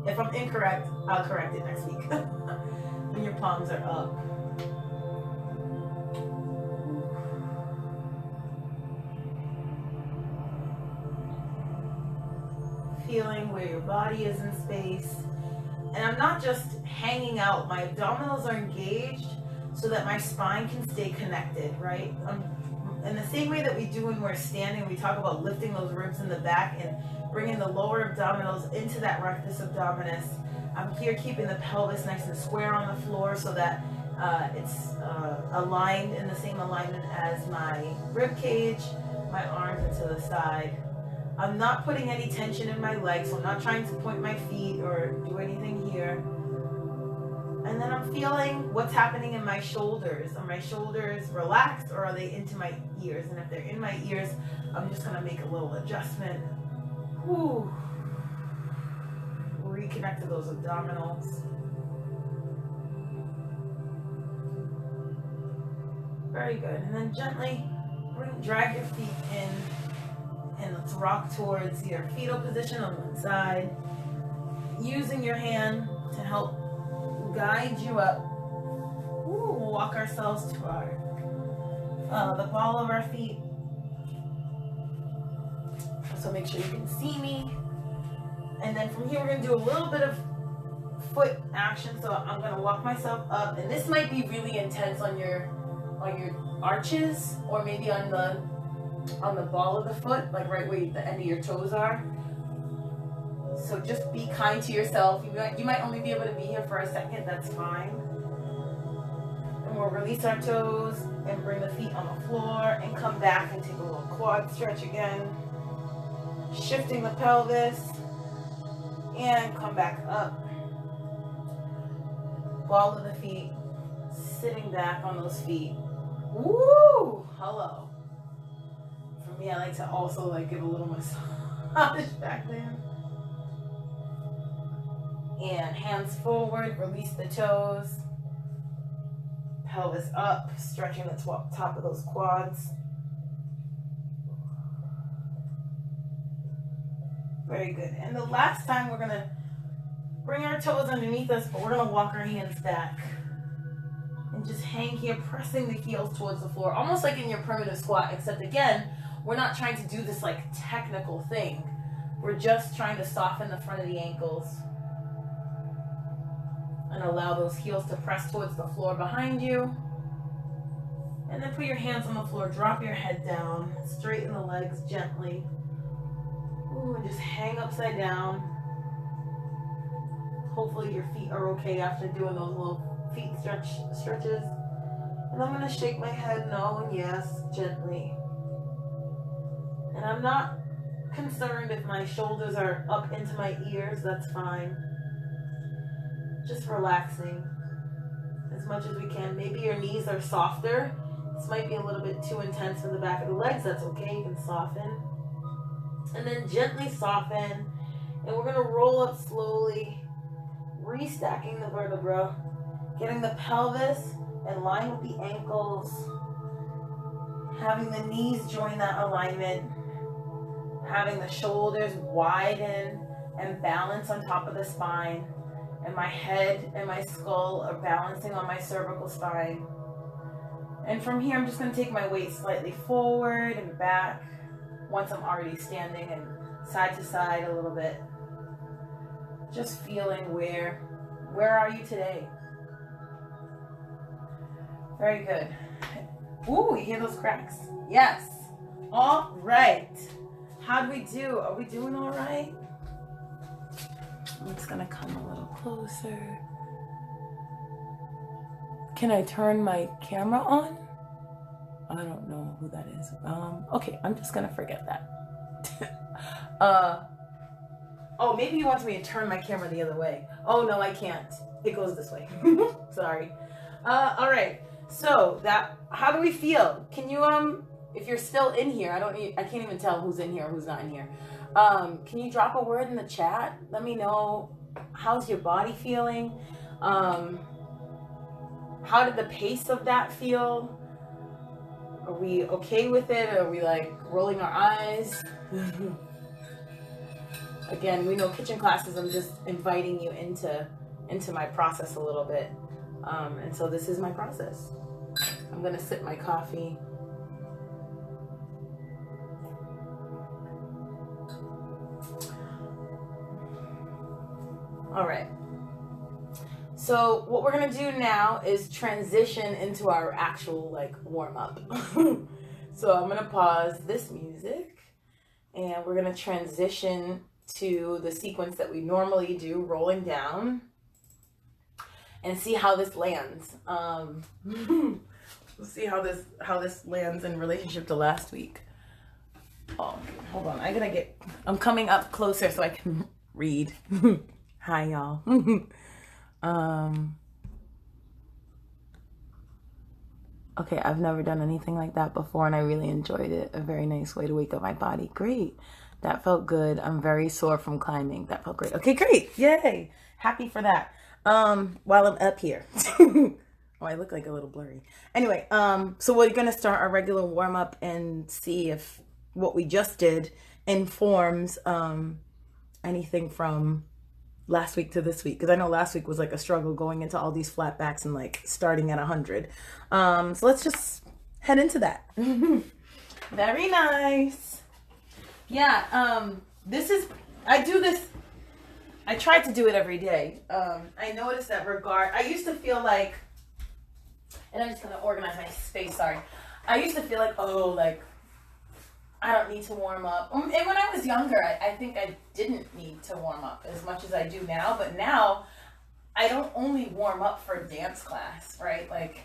If I'm incorrect, I'll correct it next week. When your palms are up. Feeling where your body is in space. And I'm not just hanging out. My abdominals are engaged so that my spine can stay connected, right? In the same way that we do when we're standing, we talk about lifting those ribs in the back and bringing the lower abdominals into that rectus abdominis. I'm here keeping the pelvis nice and square on the floor so that it's aligned in the same alignment as my rib cage, my arms into the side. I'm not putting any tension in my legs, so I'm not trying to point my feet or do anything here. And then I'm feeling what's happening in my shoulders. Are my shoulders relaxed or are they into my ears? And if they're in my ears, I'm just gonna make a little adjustment. Whew. Reconnect to those abdominals. Very good. And then gently drag your feet in. And let's rock towards your fetal position on one side. Using your hand to help guide you up. Ooh, we'll walk ourselves to the ball of our feet. So make sure you can see me. And then from here we're going to do a little bit of foot action. So I'm going to walk myself up. And this might be really intense on your arches or maybe on the ball of the foot, like right where the end of your toes are. So just be kind to yourself. You might only be able to be here for a second, that's fine. And we'll release our toes and bring the feet on the floor and come back and take a little quad stretch again. Shifting the pelvis and come back up. Ball of the feet, sitting back on those feet. Woo! Hello. For me, I like to also give a little massage back there. And hands forward, release the toes. Pelvis up, stretching the top of those quads. Very good. And the last time we're gonna bring our toes underneath us, but we're gonna walk our hands back. And just hang here, pressing the heels towards the floor, almost like in your primitive squat, except again, we're not trying to do this like technical thing. We're just trying to soften the front of the ankles and allow those heels to press towards the floor behind you. And then put your hands on the floor, drop your head down, straighten the legs gently. Ooh, and just hang upside down. Hopefully your feet are okay after doing those little feet stretches. And I'm gonna shake my head no and yes, gently. And I'm not concerned if my shoulders are up into my ears, that's fine. Just relaxing as much as we can. Maybe your knees are softer. This might be a little bit too intense for the back of the legs, that's okay, you can soften. And then gently soften. And we're gonna roll up slowly, restacking the vertebra, getting the pelvis in line with the ankles, having the knees join that alignment, having the shoulders widen and balance on top of the spine, and my head and my skull are balancing on my cervical spine. And from here, I'm just going to take my weight slightly forward and back once I'm already standing, and side to side a little bit. Just feeling where are you today? Very good. Ooh, you hear those cracks? Yes. All right. How do we do? Are we doing all right? I'm just gonna come a little closer. Can I turn my camera on? I don't know who that is. Okay, I'm just gonna forget that. Oh, maybe he wants me to turn my camera the other way. Oh no, I can't. It goes this way. Sorry. All right. So how do we feel? Can you if you're still in here, I can't even tell who's in here or who's not in here. Can you drop a word in the chat? Let me know, how's your body feeling? How did the pace of that feel? Are we okay with it? Are we like rolling our eyes? Again, we know kitchen classes, I'm just inviting you into my process a little bit. And so this is my process. I'm gonna sip my coffee. All right. So what we're gonna do now is transition into our actual like warm up. So I'm gonna pause this music and we're gonna transition to the sequence that we normally do, rolling down, and see how this lands. We'll see how this lands in relationship to last week. Oh, hold on. I'm coming up closer so I can read. Hi, y'all. Okay, I've never done anything like that before and I really enjoyed it. A very nice way to wake up my body. Great. That felt good. I'm very sore from climbing. That felt great. Okay, great. Yay. Happy for that. While I'm up here. Oh, I look like a little blurry. Anyway, so we're going to start our regular warm up and see if what we just did informs anything from last week to this week. Because I know last week was like a struggle going into all these flat backs and like starting at 100. So let's just head into that. Very nice. Yeah, I try to do it every day. I noticed that I used to feel like, and I'm just going to organize my space, sorry. I used to feel like, oh, like, I don't need to warm up. And when I was younger, I think I didn't need to warm up as much as I do now. But now, I don't only warm up for dance class, right? Like,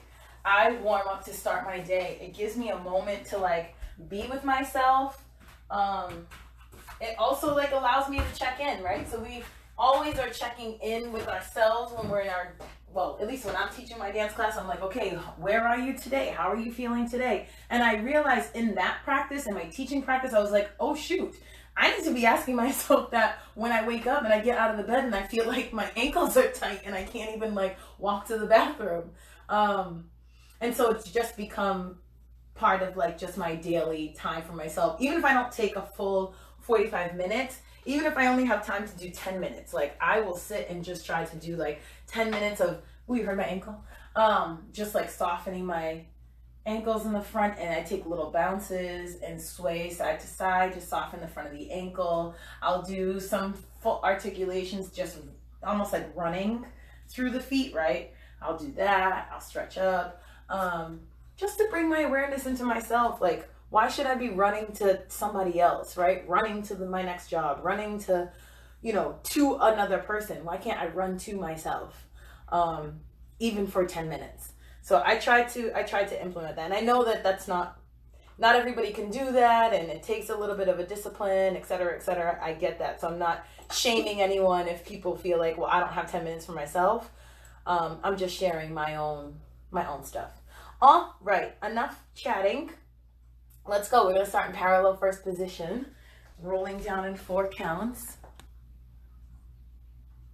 I warm up to start my day. It gives me a moment to, like, be with myself. It also, like, allows me to check in, right? So we always are checking in with ourselves when we're in our, well, at least when I'm teaching my dance class, I'm like, okay, where are you today? How are you feeling today? And I realized in that practice, in my teaching practice, I was like, oh shoot, I need to be asking myself that when I wake up and I get out of the bed and I feel like my ankles are tight and I can't even like walk to the bathroom. And so it's just become part of like just my daily time for myself. Even if I don't take a full 45 minutes, even if I only have time to do 10 minutes, like I will sit and just try to do like 10 minutes of, ooh, you heard my ankle? Just like softening my ankles in the front, and I take little bounces and sway side to side to soften the front of the ankle. I'll do some full articulations, just almost like running through the feet, right? I'll do that. I'll stretch up, just to bring my awareness into myself. Like, why should I be running to somebody else, right? Running to my next job, running to, to another person. Why can't I run to myself, even for 10 minutes? So I try to implement that. And I know that that's not everybody can do that, and it takes a little bit of a discipline, et cetera, et cetera. I get that. So I'm not shaming anyone if people feel like, well, I don't have 10 minutes for myself. I'm just sharing my own stuff. All right, enough chatting. Let's go. We're going to start in parallel first position, rolling down in 4 counts.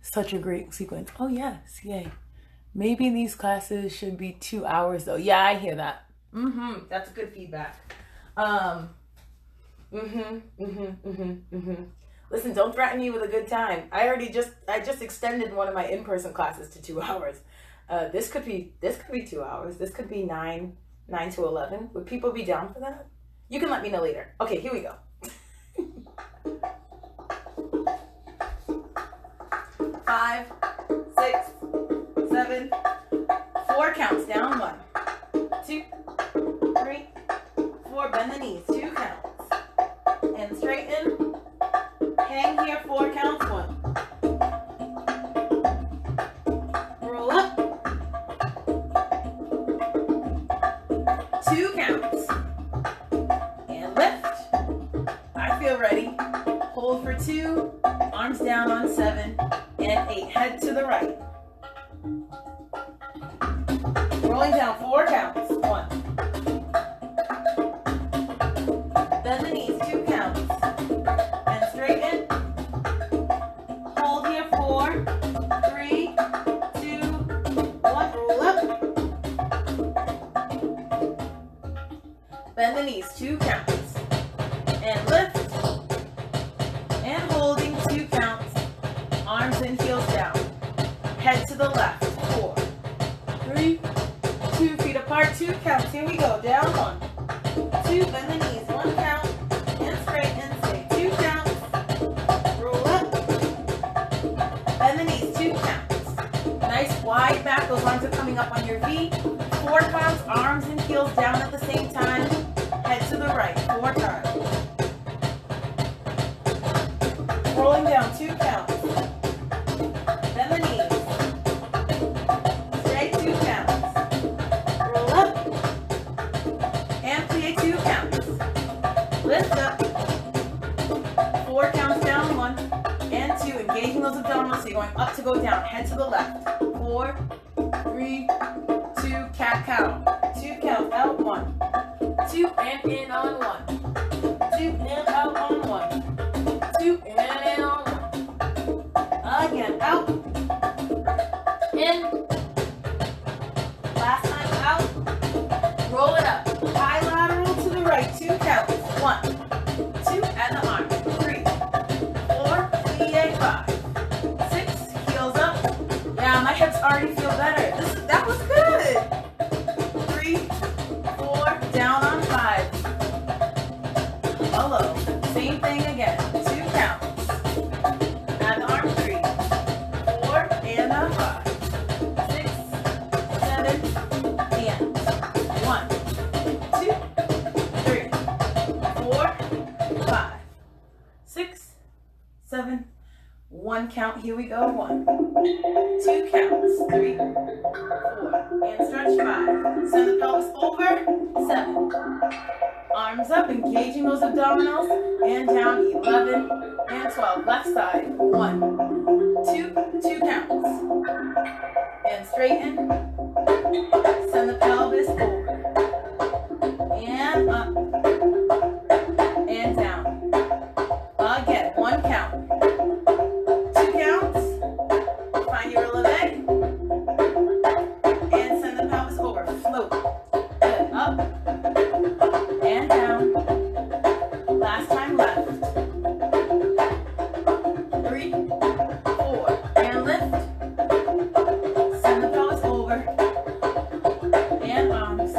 Such a great sequence. Oh, yes. Yay. Maybe these classes should be 2 hours, though. Yeah, I hear that. That's good feedback. Listen, don't threaten me with a good time. I just extended one of my in-person classes to 2 hours. This could be 2 hours. This could be 9 to 11. Would people be down for that? You can let me know later. Okay, here we go. 5, 6, 7, 4 counts down. 1, 2, 3, 4. Bend the knees. 2 counts. And straighten. Hang here. 4 counts. 1. Roll up. 2 counts. And lift. I feel ready. Hold for 2. Arms down on 7 and 8. Head to the right. Rolling down. 4 counts. 1. Bend the knees. 2 counts. And straighten. Hold here. 4, 3, 2, 1. Roll up. Bend the knees. 2 counts. And lift. And holding. 2 counts. Arms and heels down. Head to the left. 4, 3, 2 feet apart. 2 counts. Here we go. Down. 1, 2. Bend the knees. 1 count. And straighten. Stay. 2 counts. Roll up. Bend the knees. 2 counts. Nice wide back. Those arms are coming up on your feet. 4 counts. Arms and heels down at the same time. Head to the right. 4 times. Rolling down. 2 counts. Bend the knees. Stay. 2 counts. Roll up. And plie. 2 counts. Lift up. 4 counts down. 1 and 2. Engaging those abdominals. So you're going up to go down. Head to the left. 4, 3, 2. Cat cow. 2 counts. Out. 1, 2. And in on 1. 2 and out on 1. 2 and in on 1. Again. Out. In. Last time out. Roll it up. High lateral to the right. 2 counts. 1, 2. And the arm. 3, 4. Plie. 5, 6. Heels up. Yeah, my hips already feel better. That was good. 3, 4. Down on 5. Hello. Same thing again. 2 counts. And the arm. 3, 4. And the 5, 6, 7, and 1, 2, 3, 4, 5, 6, 7, 1 count. Here we go. 1, 2 counts. 3, 4, and stretch. 5. Send the pelvis over. 7. Arms up, engaging those abdominals, and down. 11 and 12. Left side. 1, 2 counts. And straighten. Send the pelvis over. And up. And down. Again. 1 count. 2 counts. Find your leg. And send the pelvis over. Float. Good. Up. And down. Last time left. 3, 4. And lift. Send the pelvis over. And arms.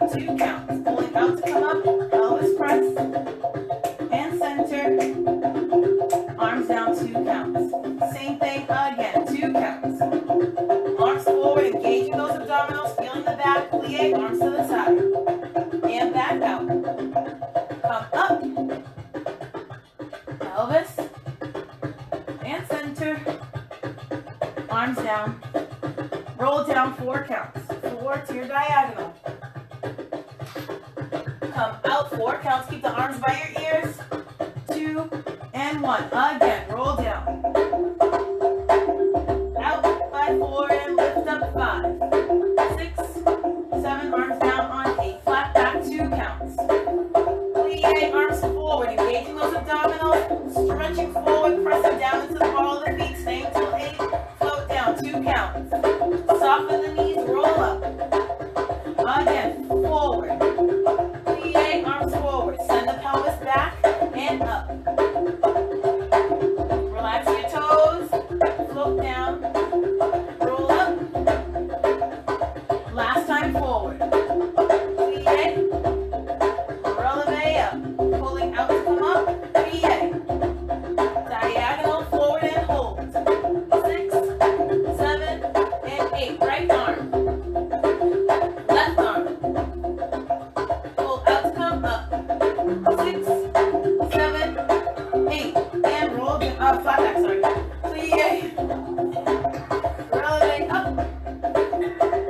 down, 2 counts. Pulling out to come up, pelvis press, and center. Arms down, 2 counts. Same thing again, 2 counts. Arms forward, engaging those abdominals, feeling the back, plie, arms to the side. And back out. Come up, pelvis, and center. Arms down. Roll down, 4 counts. 4 to your diagonal. Come out, 4 counts. Keep the arms by your ears. 2 and 1. Again, roll down. Out by 4 and lift up 5. 6, 7, arms down on 8. Flat back, 2 counts. Plie, arms forward, engaging those abdominals, stretching forward, pressing down into the ball of the feet, staying till 8. Float down, 2 counts. Soften the knees, roll up. Again, forward. Plie, arms forward. Send the pelvis back and up. Relax your toes. Float down. Roll up. Last time forward. Plie. Releve up. Pulling out to come up. Plie. Diagonal forward and hold. 6, 7, and 8. Right arm. Left arm. Pull out to come up. 6, 7, 8. And roll down. Flat back, sorry. Plie. Releve up.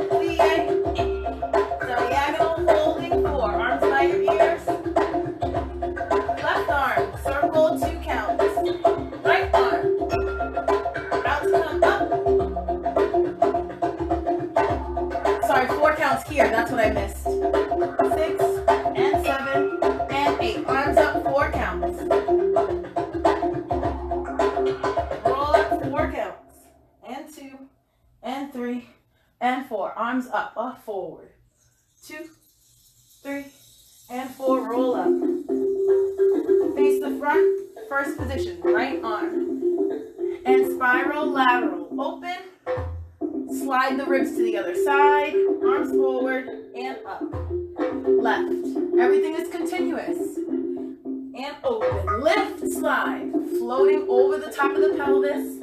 Plie. Diagonal holding 4. Arms by your ears. Left arm. Circle, 2 counts. Right arm. Out to come up. Sorry, 4 counts here. That's what I missed. 6 and 7 and 8. Arms up, 4 counts. Roll up, 4 counts. And 2 and 3 and 4. Arms up, forward. 2, 3, and 4. Roll up. Face the front. First position. Right arm. And spiral lateral. Open. Slide the ribs to the other side. Arms forward and up. Left. Everything is continuous. And open. Lift, slide. Floating over the top of the pelvis.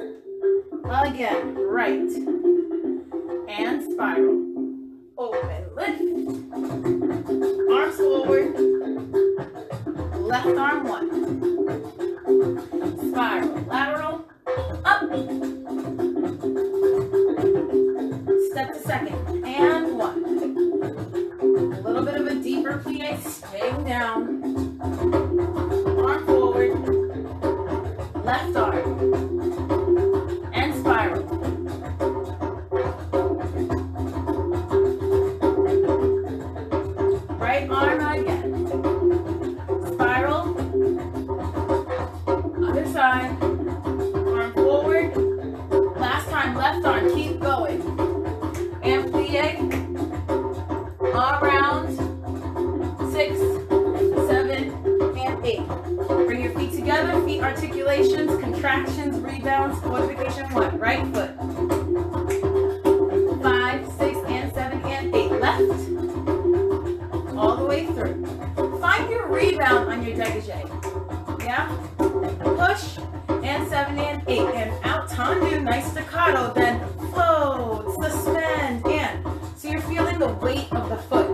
Again. Right. And spiral. Open. Lift. Arms forward. Left arm 1. Spiral. Lateral. Up. Step to second. And 1. A little bit of a deeper plie. Staying down. Arm forward. Left arm. And spiral. Right arm again. Spiral. Other side. Arm forward. Last time, left arm. Keep going. And plie. Around. 6, 7, and 8. Bring your feet together. Feet articulations, contractions, rebounds, fortification 1. Right foot. 5, 6, and 7, and 8. Left. All the way through. Find your rebound on your dégagé. Yeah? Push. And 7 and 8. And out. Tendu. Nice staccato. Then float. Suspend. And. So you're feeling the weight of the foot.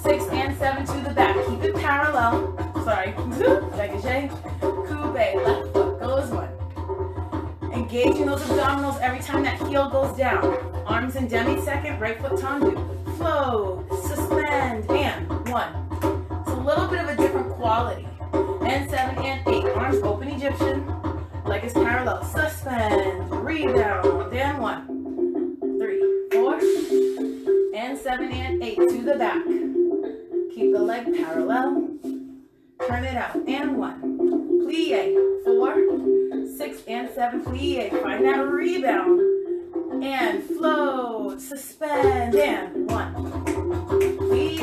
6 and 7 to the back. Keep it parallel. Sorry. Dégagé. Coupe. Left foot goes 1. Engaging those abdominals every time that heel goes down. Arms in demi-second. Right foot tendu. Float. Suspend. And 1. It's a little bit of a different quality. And 7 and 8. Arms open Egyptian. Leg is parallel. Suspend. Rebound. And 1. 3, 4. And 7 and 8 to the back. Keep the leg parallel. Turn it out. And 1. Plie. 4, 6, and 7. Plie. Find that rebound. And float. Suspend. And 1. Plie.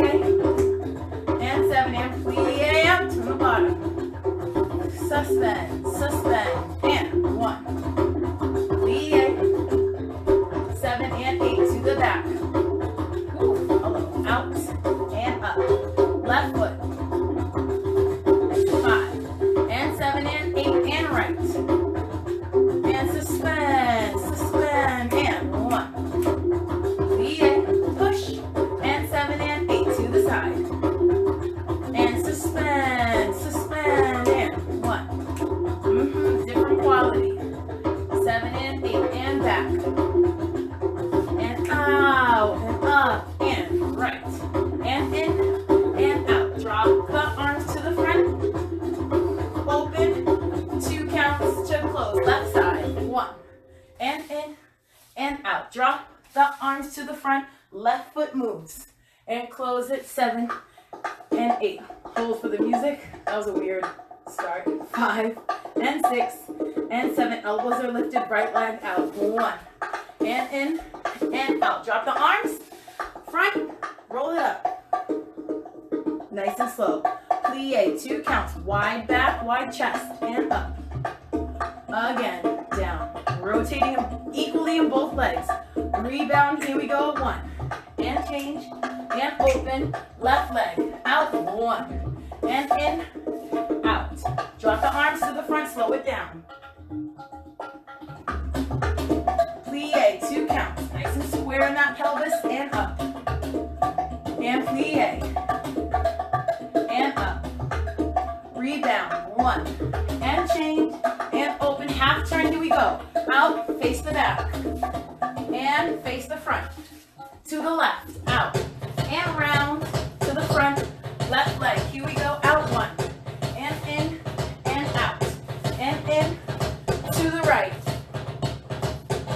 And 7. And plie up to the bottom. Suspend. Suspend. And 1. Plie. 7 and 8 to the back. Ooh, a little out. And and close it. 7 and 8. Hold for the music. That was a weird start. 5 and 6 and 7. Elbows are lifted, right leg out. 1 and in and out. Drop the arms, front, roll it up. Nice and slow. Plie, 2 counts. Wide back, wide chest, and up. Again, down. Rotating equally in both legs. Rebound, here we go. 1 and change and open. Left leg out. 1 and in, out. Drop the arms to the front, slow it down. Plie, 2 counts. Nice and square in that pelvis and up. And plie. And up. Rebound. 1 and change and open. Half turn. Here we go. Out. Face the back. And face the front. To the left. Out. And round. To the front. Left leg. Here we go. Out. 1. And in. And out. And in. To the right.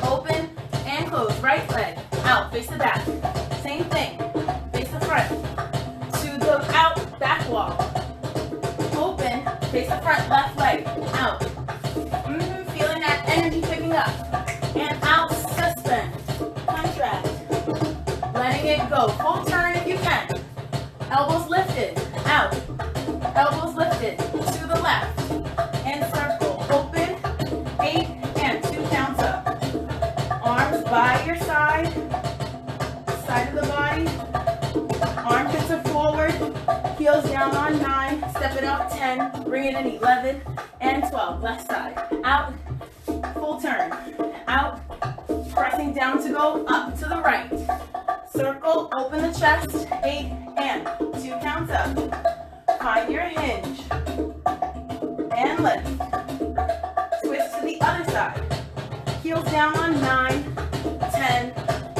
Open. And close. Right leg. Out. Face the back. Same thing. Face the front. To the out. Back wall. Open. Face the front. Left leg. Out. Feeling that energy picking up. And out. Suspend. Contract. Letting it go. Full turn if you can. Elbows lifted. Out. Elbows lifted. To the left. And circle. Open. 8 and 2 counts up. Arms by your side. Side of the body. Armpits are forward. Heels down on 9. Step it up. 10. Bring it in. 11 and 12. Left side. Out. Full turn. Out. Pressing down to go up to the right. Circle. Open the chest. 8 and 2 counts up. Find your hinge. And lift. Twist to the other side. Heels down on 9, 10,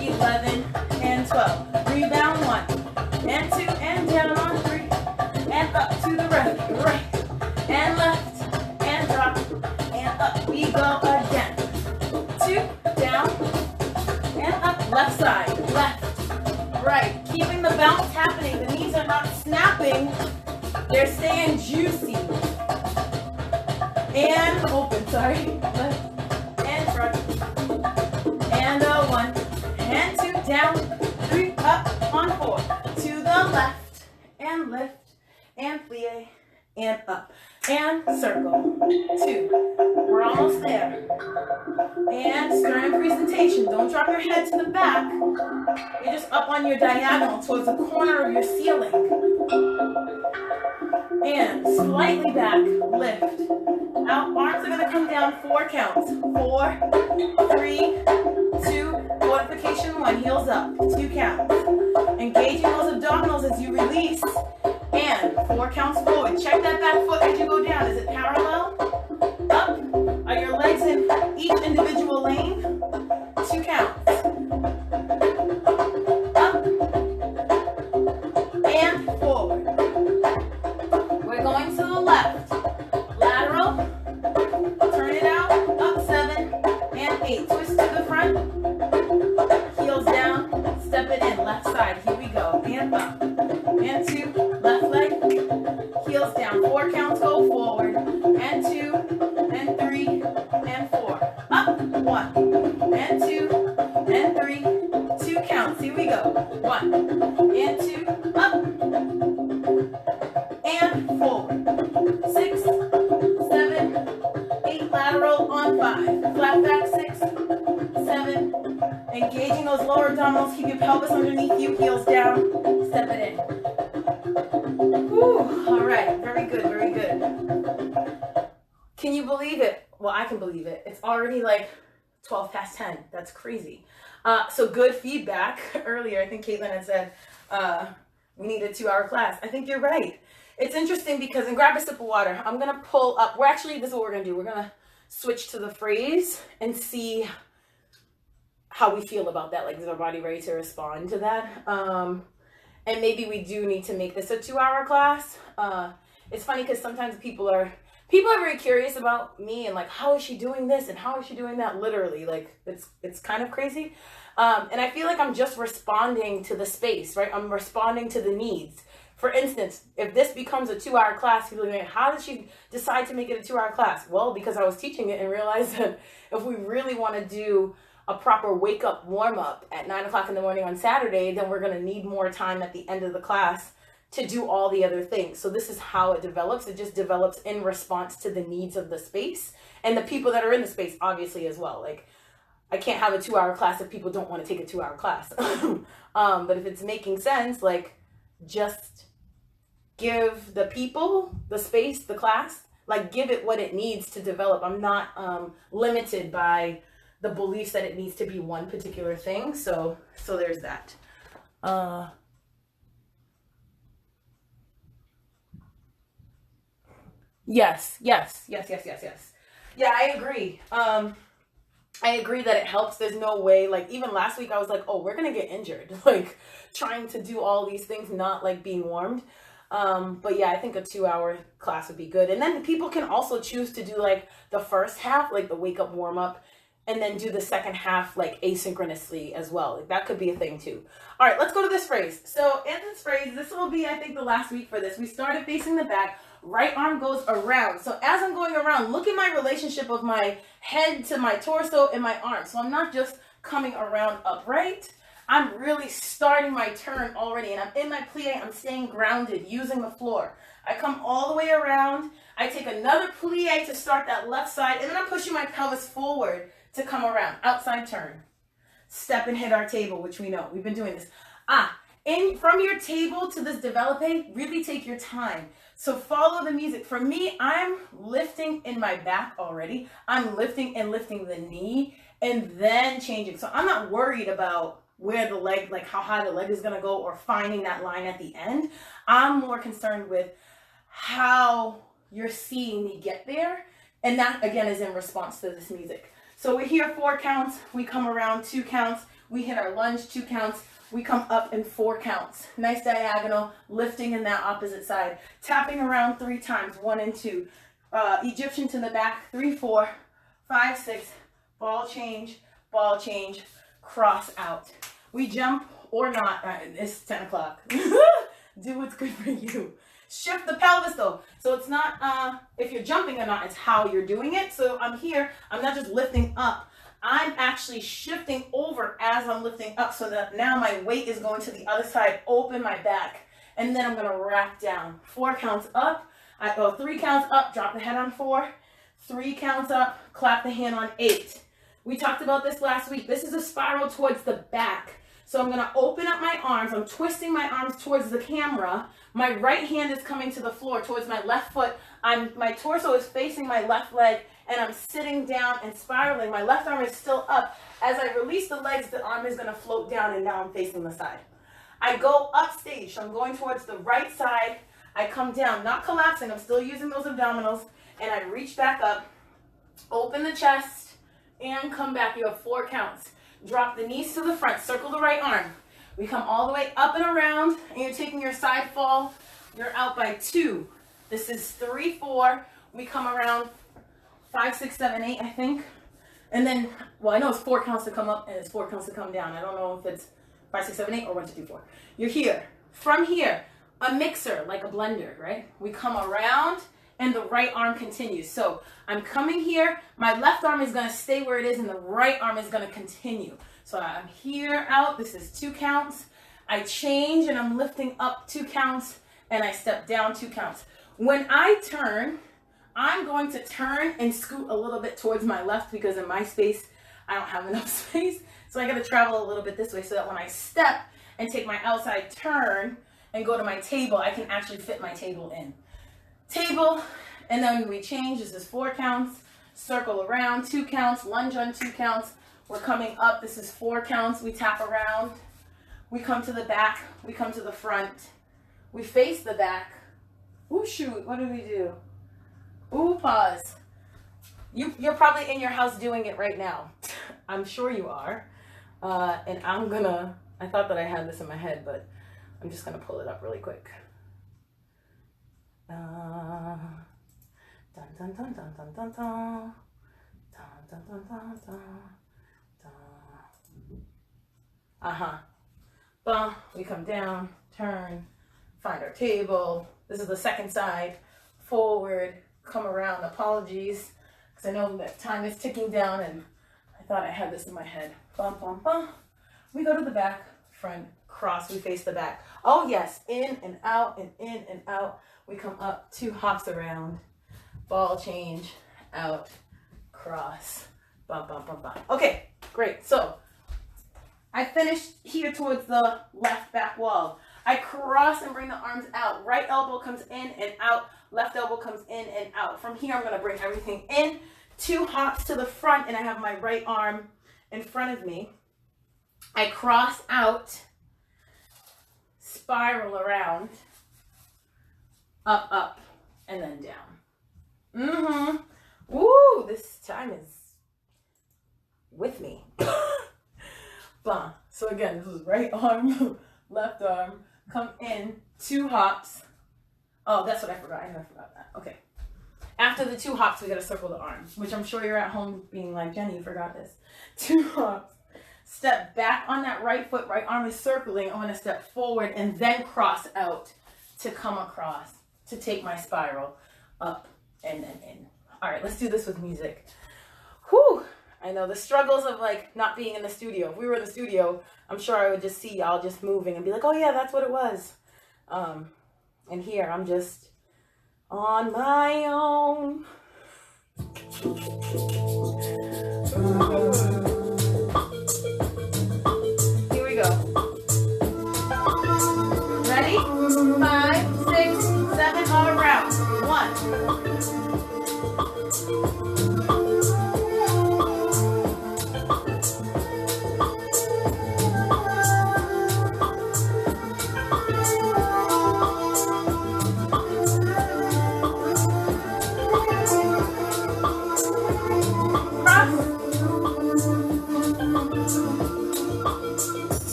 11, and 12. Rebound. 1 and 2 and down on 3. And up to the right. Right. And left. And drop. And up. We go again. 2. Down. And up. Left side. Left. Right. Keeping the bounce happening. The knees are not snapping. They're staying juicy. And open. Sorry. Left. And front. And 1. And 2. Down. 3. Up. On 4. To the left. And lift. And plie. And up. And circle. 2. We're almost there. And sternum presentation. Don't drop your head to the back. You're just up on your diagonal towards the corner of your ceiling. And slightly back. Lift. Out. Arms are going to come down 4 counts. 4, 3, 2, fortification 1. Heels up. 2 counts. Engaging those abdominals as you release. And 4 counts forward. Check that back foot as you go down. Is it parallel? Up. Are your legs in each individual lane? 2 counts. Up. And forward. We're going to the left. Lateral. Turn it out. Up. 7 and 8. Twist to the front. Heels down. Step it in. Left side. Here we go. And up. And 2. Left leg. Heels down. 4 counts. Go forward. And 2. And 3. And 4. Up. 1. And 2. And 3. 2 counts. Here we go. 1. And 2. Up. And forward. 6. 7. 8. Lateral on 5. Flat back. 6. 7. Engaging those lower abdominals. Keep your pelvis underneath you. Heels down. Step it in. Whew. All right. Very good. Very good. Can you believe it? Well, I can believe it. It's already like 12 past 10. That's crazy. So good feedback earlier. I think Caitlin had said we need a 2-hour class. I think you're right. It's interesting because, and grab a sip of water. I'm going to pull up. This is what we're going to do. We're going to switch to the phrase and see how we feel about that. Like, is our body ready to respond to that? And maybe we do need to make this a 2-hour class. It's funny because sometimes people are people are very curious about me and like, how is she doing this and how is she doing that? Literally, like it's kind of crazy. And I feel like I'm just responding to the space, right? I'm responding to the needs. For instance, if this becomes a 2-hour class, people are like, how did she decide to make it a 2-hour class? Well, because I was teaching it and realized that if we really want to do a proper wake up warm up at 9 o'clock in the morning on Saturday, then we're going to need more time at the end of the class to do all the other things. So this is how it develops. It just develops in response to the needs of the space and the people that are in the space, obviously, as well. Like, I can't have a 2-hour class if people don't want to take a 2-hour class. But if it's making sense, like, just give the people, the space, the class, like, give it what it needs to develop. I'm not limited by the beliefs that it needs to be one particular thing. So there's that. Yes. Yeah, I agree. I agree that it helps. There's no way, like, even last week I was like, oh, we're gonna get injured, like trying to do all these things, not like being warmed. But yeah, I think a 2-hour class would be good. And then people can also choose to do like the first half, like the wake up warm up, and then do the second half like asynchronously as well. Like, that could be a thing too. All right, let's go to this phrase. So in this phrase, this will be, I think, the last week for this. We started facing the back. Right arm goes around. So as I'm going around, look at my relationship of my head to my torso and my arm. So I'm not just coming around upright. I'm really starting my turn already. And I'm in my plie. I'm staying grounded, using the floor. I come all the way around. I take another plie to start that left side. And then I'm pushing my pelvis forward to come around. Outside turn. Step and hit our table, which we know. We've been doing this. From your table to this develope, really take your time. So follow the music. For me, I'm lifting in my back already. I'm lifting the knee and then changing. So I'm not worried about where the leg, like how high the leg is gonna go or finding that line at the end. I'm more concerned with how you're seeing me get there. And that, again, is in response to this music. So we're here 4 counts. We come around 2 counts. We hit our lunge 2 counts. We come up in 4 counts. Nice diagonal, lifting in that opposite side. Tapping around 3 times, 1 and 2. Egyptian to the back, 3, 4, 5, 6. Ball change, cross out. We jump or not. It's 10 o'clock. Do what's good for you. Shift the pelvis though. So it's not if you're jumping or not, it's how you're doing it. So I'm here, I'm not just lifting up. I'm actually shifting over as I'm lifting up so that now my weight is going to the other side, open my back, and then I'm gonna wrap down. 4 counts up, I go 3 counts up, drop the head on 4, 3 counts up, clap the hand on 8. We talked about this last week. This is a spiral towards the back. So I'm gonna open up my arms, I'm twisting my arms towards the camera. My right hand is coming to the floor towards my left foot. My torso is facing my left leg, and I'm sitting down and spiraling. My left arm is still up. As I release the legs, the arm is gonna float down, and now I'm facing the side. I go up stage, so I'm going towards the right side. I come down, not collapsing, I'm still using those abdominals, and I reach back up, open the chest, and come back. You have 4 counts. Drop the knees to the front, circle the right arm. We come all the way up and around, and you're taking your side fall. You're out by 2. This is 3, 4. We come around 5, 6, 7, 8, I think. And then, well, I know it's 4 counts to come up and it's 4 counts to come down. I don't know if it's 5, 6, 7, 8 or 1, 2, 3, 4. You're here. From here, a mixer, like a blender, right? We come around and the right arm continues. So I'm coming here. My left arm is gonna stay where it is and the right arm is gonna continue. So I'm here out. This is 2 counts. I change and I'm lifting up 2 counts and I step down 2 counts. When I turn, I'm going to turn and scoot a little bit towards my left because in my space, I don't have enough space. So I got to travel a little bit this way so that when I step and take my outside turn and go to my table, I can actually fit my table in. Table, and then we change. This is 4 counts. Circle around, 2 counts. Lunge on 2 counts. We're coming up. This is 4 counts. We tap around. We come to the back. We come to the front. We face the back. Ooh, shoot. What do we do? Ooh, pause. You're probably in your house doing it right now. I'm sure you are. And I thought that I had this in my head, but I'm just going to pull it up really quick. Dun, dun, dun, dun, dun, dun, dun. Dun, dun, dun, dun, dun, dun. Bum, we come down, turn, find our table. This is the second side. Forward, come around. Apologies, because I know that time is ticking down and I thought I had this in my head. Bum, bum, bum. We go to the back, front, cross, we face the back. Oh yes, in and out and in and out. We come up, 2 hops around, ball change, out, cross, bum, bum, bum, bum. Okay, great. So I finished here towards the left back wall. I cross and bring the arms out. Right elbow comes in and out. Left elbow comes in and out. From here, I'm going to bring everything in. 2 hops to the front, and I have my right arm in front of me. I cross out, spiral around, up, up, and then down. Woo, this time is with me. Bum. So again, this is right arm, left arm, come in, 2 hops. Oh, that's what I forgot. I forgot that. Okay. After the 2 hops, we got to circle the arm, which I'm sure you're at home being like, Jenny, you forgot this. 2 hops. Step back on that right foot, right arm is circling. I'm going to step forward and then cross out to come across, to take my spiral up and then in. All right, let's do this with music. Whew. I know the struggles of like not being in the studio. If we were in the studio, I'm sure I would just see y'all just moving and be like, oh yeah, that's what it was. And here I'm just on my own. Here we go. Ready? 5, 6, 7, all around. 1.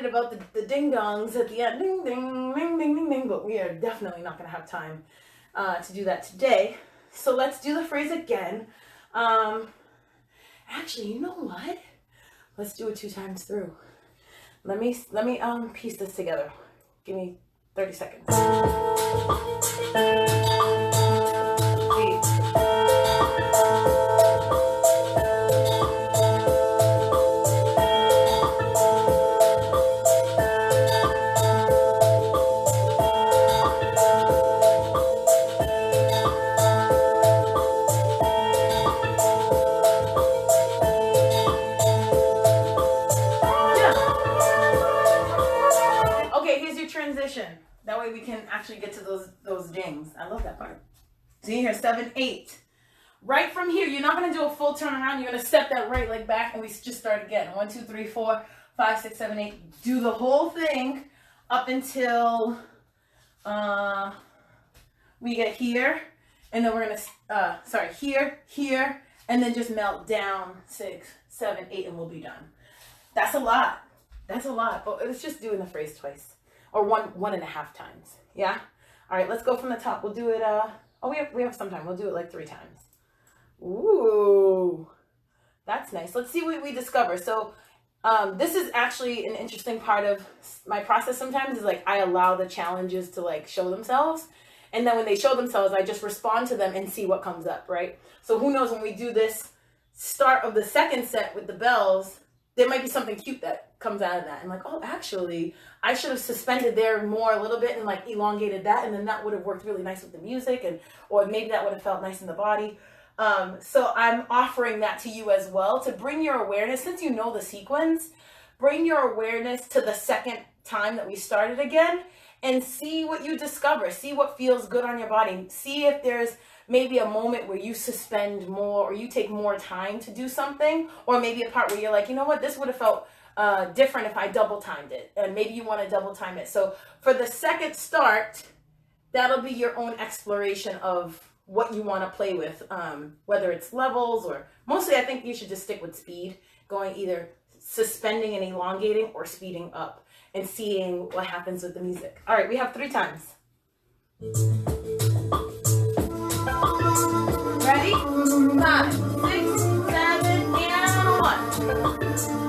About the ding dongs at the end, ding ding ding ding ding ding, but we are definitely not going to have time to do that today. So let's do the phrase again. Actually, you know what? Let's do it 2 times through. Let me piece this together. Give me 30 seconds. That way we can actually get to those dings. I love that part. See here, 7, 8. Right from here, you're not going to do a full turn around. You're going to step that right leg back and we just start again. 1, 2, 3, 4, 5, 6, 7, 8. Do the whole thing up until we get here. And then we're going to, here, and then just melt down 6, 7, 8, and we'll be done. That's a lot. That's a lot. But it's just doing the phrase twice. Or 1.5 times. Yeah? All right, let's go from the top. We'll do it, we have some time. We'll do it like 3 times. Ooh, that's nice. Let's see what we discover. So this is actually an interesting part of my process sometimes is like I allow the challenges to like show themselves. And then when they show themselves, I just respond to them and see what comes up, right? So who knows, when we do this start of the second set with the bells, there might be something cute that comes out of that. And like, oh, actually, I should have suspended there more a little bit and like elongated that. And then that would have worked really nice with the music, and or maybe that would have felt nice in the body. So I'm offering that to you as well, to bring your awareness, since you know the sequence, bring your awareness to the second time that we started again and see what you discover. See what feels good on your body. See if there's maybe a moment where you suspend more or you take more time to do something, or maybe a part where you're like, you know what, this would have felt different if I double timed it, and maybe you want to double time it. So for the second start, that'll be your own exploration of what you want to play with, whether it's levels, or mostly I think you should just stick with speed, going either suspending and elongating or speeding up and seeing what happens with the music. All right, we have 3 times. Ready? 5, 6, 7, and 1.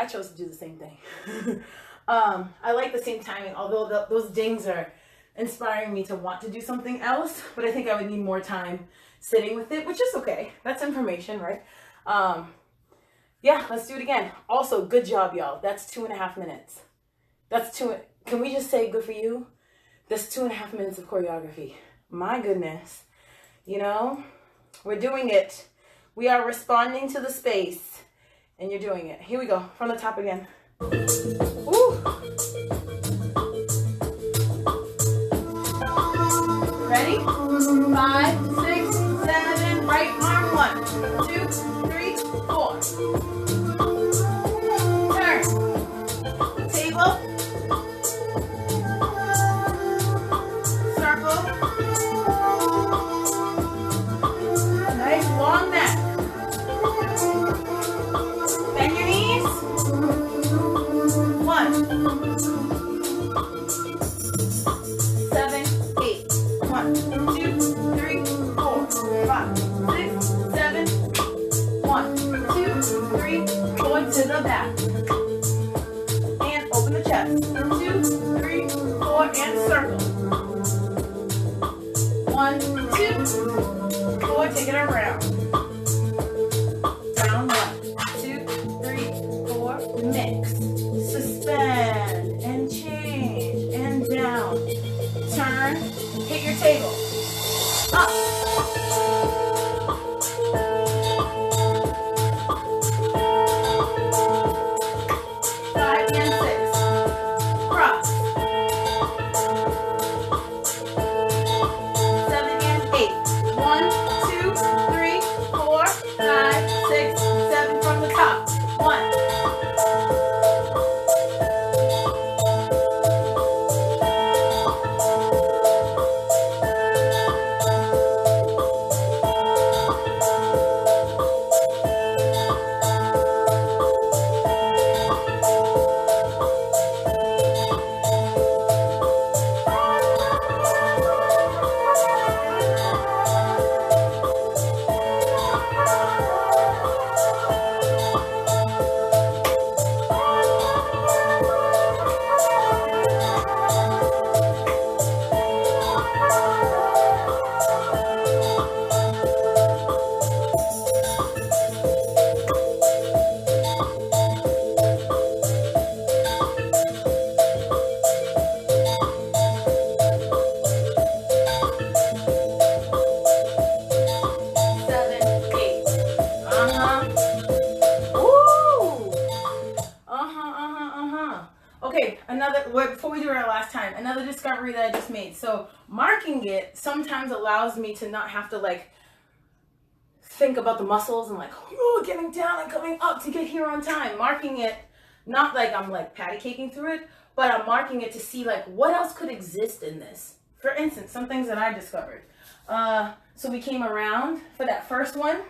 chose to do the same thing. I like the same timing, although those dings are inspiring me to want to do something else, but I think I would need more time sitting with it, which is okay. That's information, right? Yeah, let's do it again. Also, good job, y'all. That's 2.5 minutes. Can we just say good for you? That's 2.5 minutes of choreography. My goodness. You know, we're doing it. We are responding to the space, and you're doing it. Here we go, from the top again. Woo. Ready? 5, 6, 7, right arm, 1, 2, 3, 4. Turn. Table. Circle. Nice long neck. Bend your knees. 1, 7, 8. 1, 2, 3, 4, 5, 6, 7. 1, 2, 3, 4 to the back. And open the chest. 2, 3, 4, and circle. 1, 2, 4, take it around. Down 1, 2, 3, 4, mix. Suspend. up. 5 and 6. Cross. 7 and 8. 1, 2, 3, 4, 5, 6, 7 from the top. 1. 7, 8. Another discovery that I just made. So marking it sometimes allows me to not have to like think about the muscles and like, oh, getting down and coming up to get here on time. Marking it, not like I'm like patty caking through it, but I'm marking it to see like what else could exist in this. For instance, some things that I discovered. So we came around for that first one,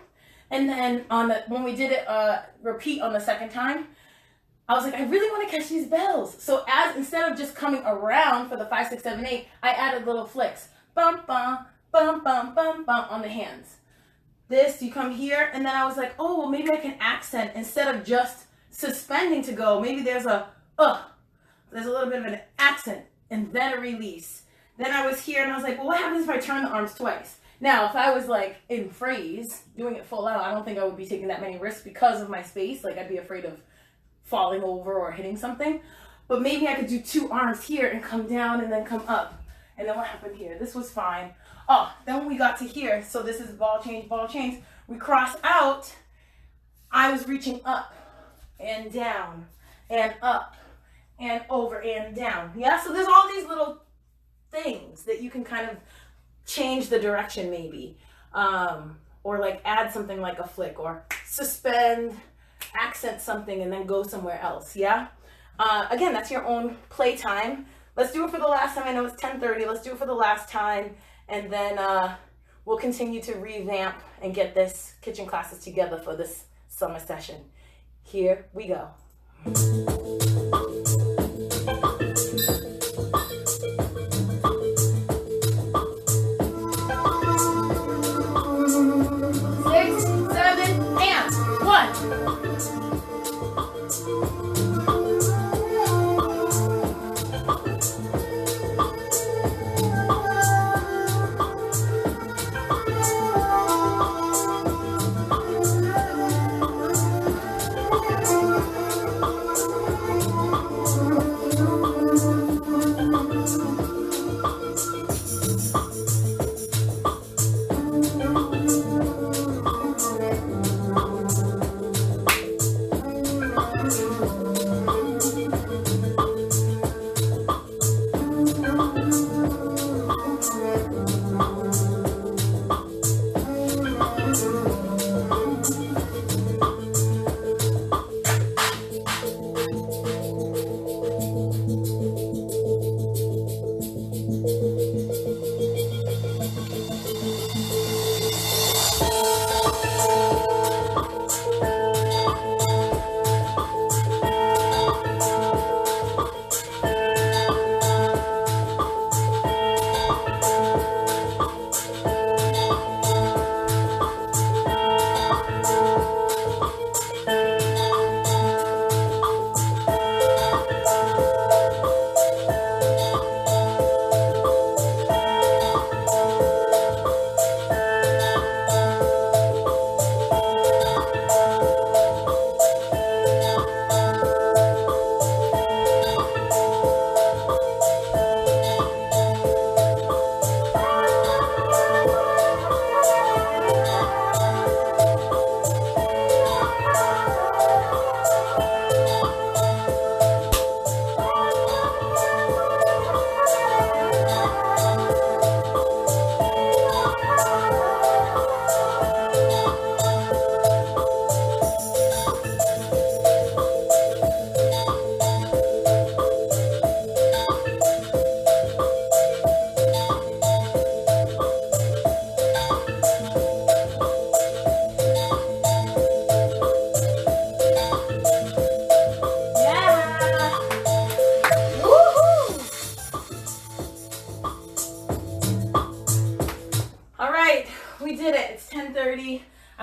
and then when we did it repeat on the second time, I was like, I really want to catch these bells. So instead of just coming around for the 5, 6, 7, 8, I added little flicks. Bum, bum, bum, bum, bum, bum on the hands. This, you come here, and then I was like, oh, well, maybe I can accent instead of just suspending to go. Maybe there's a little bit of an accent and then a release. Then I was here, and I was like, well, what happens if I turn the arms twice? Now, if I was like in phrase, doing it full out, I don't think I would be taking that many risks because of my space. Like, I'd be afraid of falling over or hitting something. But maybe I could do 2 arms here and come down and then come up. And then what happened here? This was fine. Oh, then when we got to here, so this is ball change, we crossed out, I was reaching up and down and up and over and down. Yeah, so there's all these little things that you can kind of change the direction maybe. Or like add something like a flick or suspend, accent something and then go somewhere else. Yeah. Again, that's your own playtime. Let's do it for the last time. I know it's 10:30. Let's do it for the last time, and then we'll continue to revamp and get this kitchen classes together for this summer session. Here we go. 6, 7, and 1.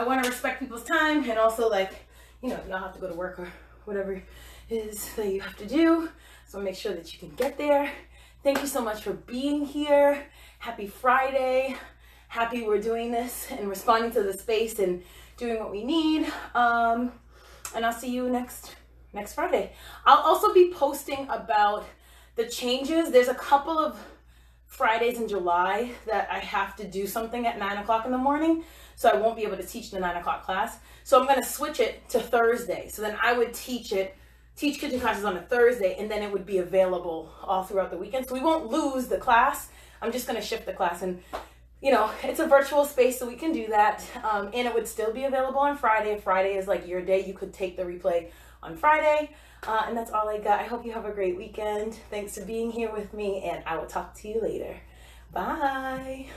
I want to respect people's time, and also, like, you know, y'all have to go to work or whatever it is that you have to do. So make sure that you can get there. Thank you so much for being here. Happy Friday. Happy we're doing this and responding to the space and doing what we need. And I'll see you next Friday. I'll also be posting about the changes. There's a couple of Fridays in July that I have to do something at 9 o'clock in the morning. So I won't be able to teach the 9 o'clock class. So I'm going to switch it to Thursday. So then I would teach kitchen classes on a Thursday, and then it would be available all throughout the weekend. So we won't lose the class. I'm just going to shift the class, and you know, it's a virtual space, so we can do that. And it would still be available on Friday. If Friday is like your day, you could take the replay on Friday. And that's all I got. I hope you have a great weekend. Thanks for being here with me, and I will talk to you later. Bye.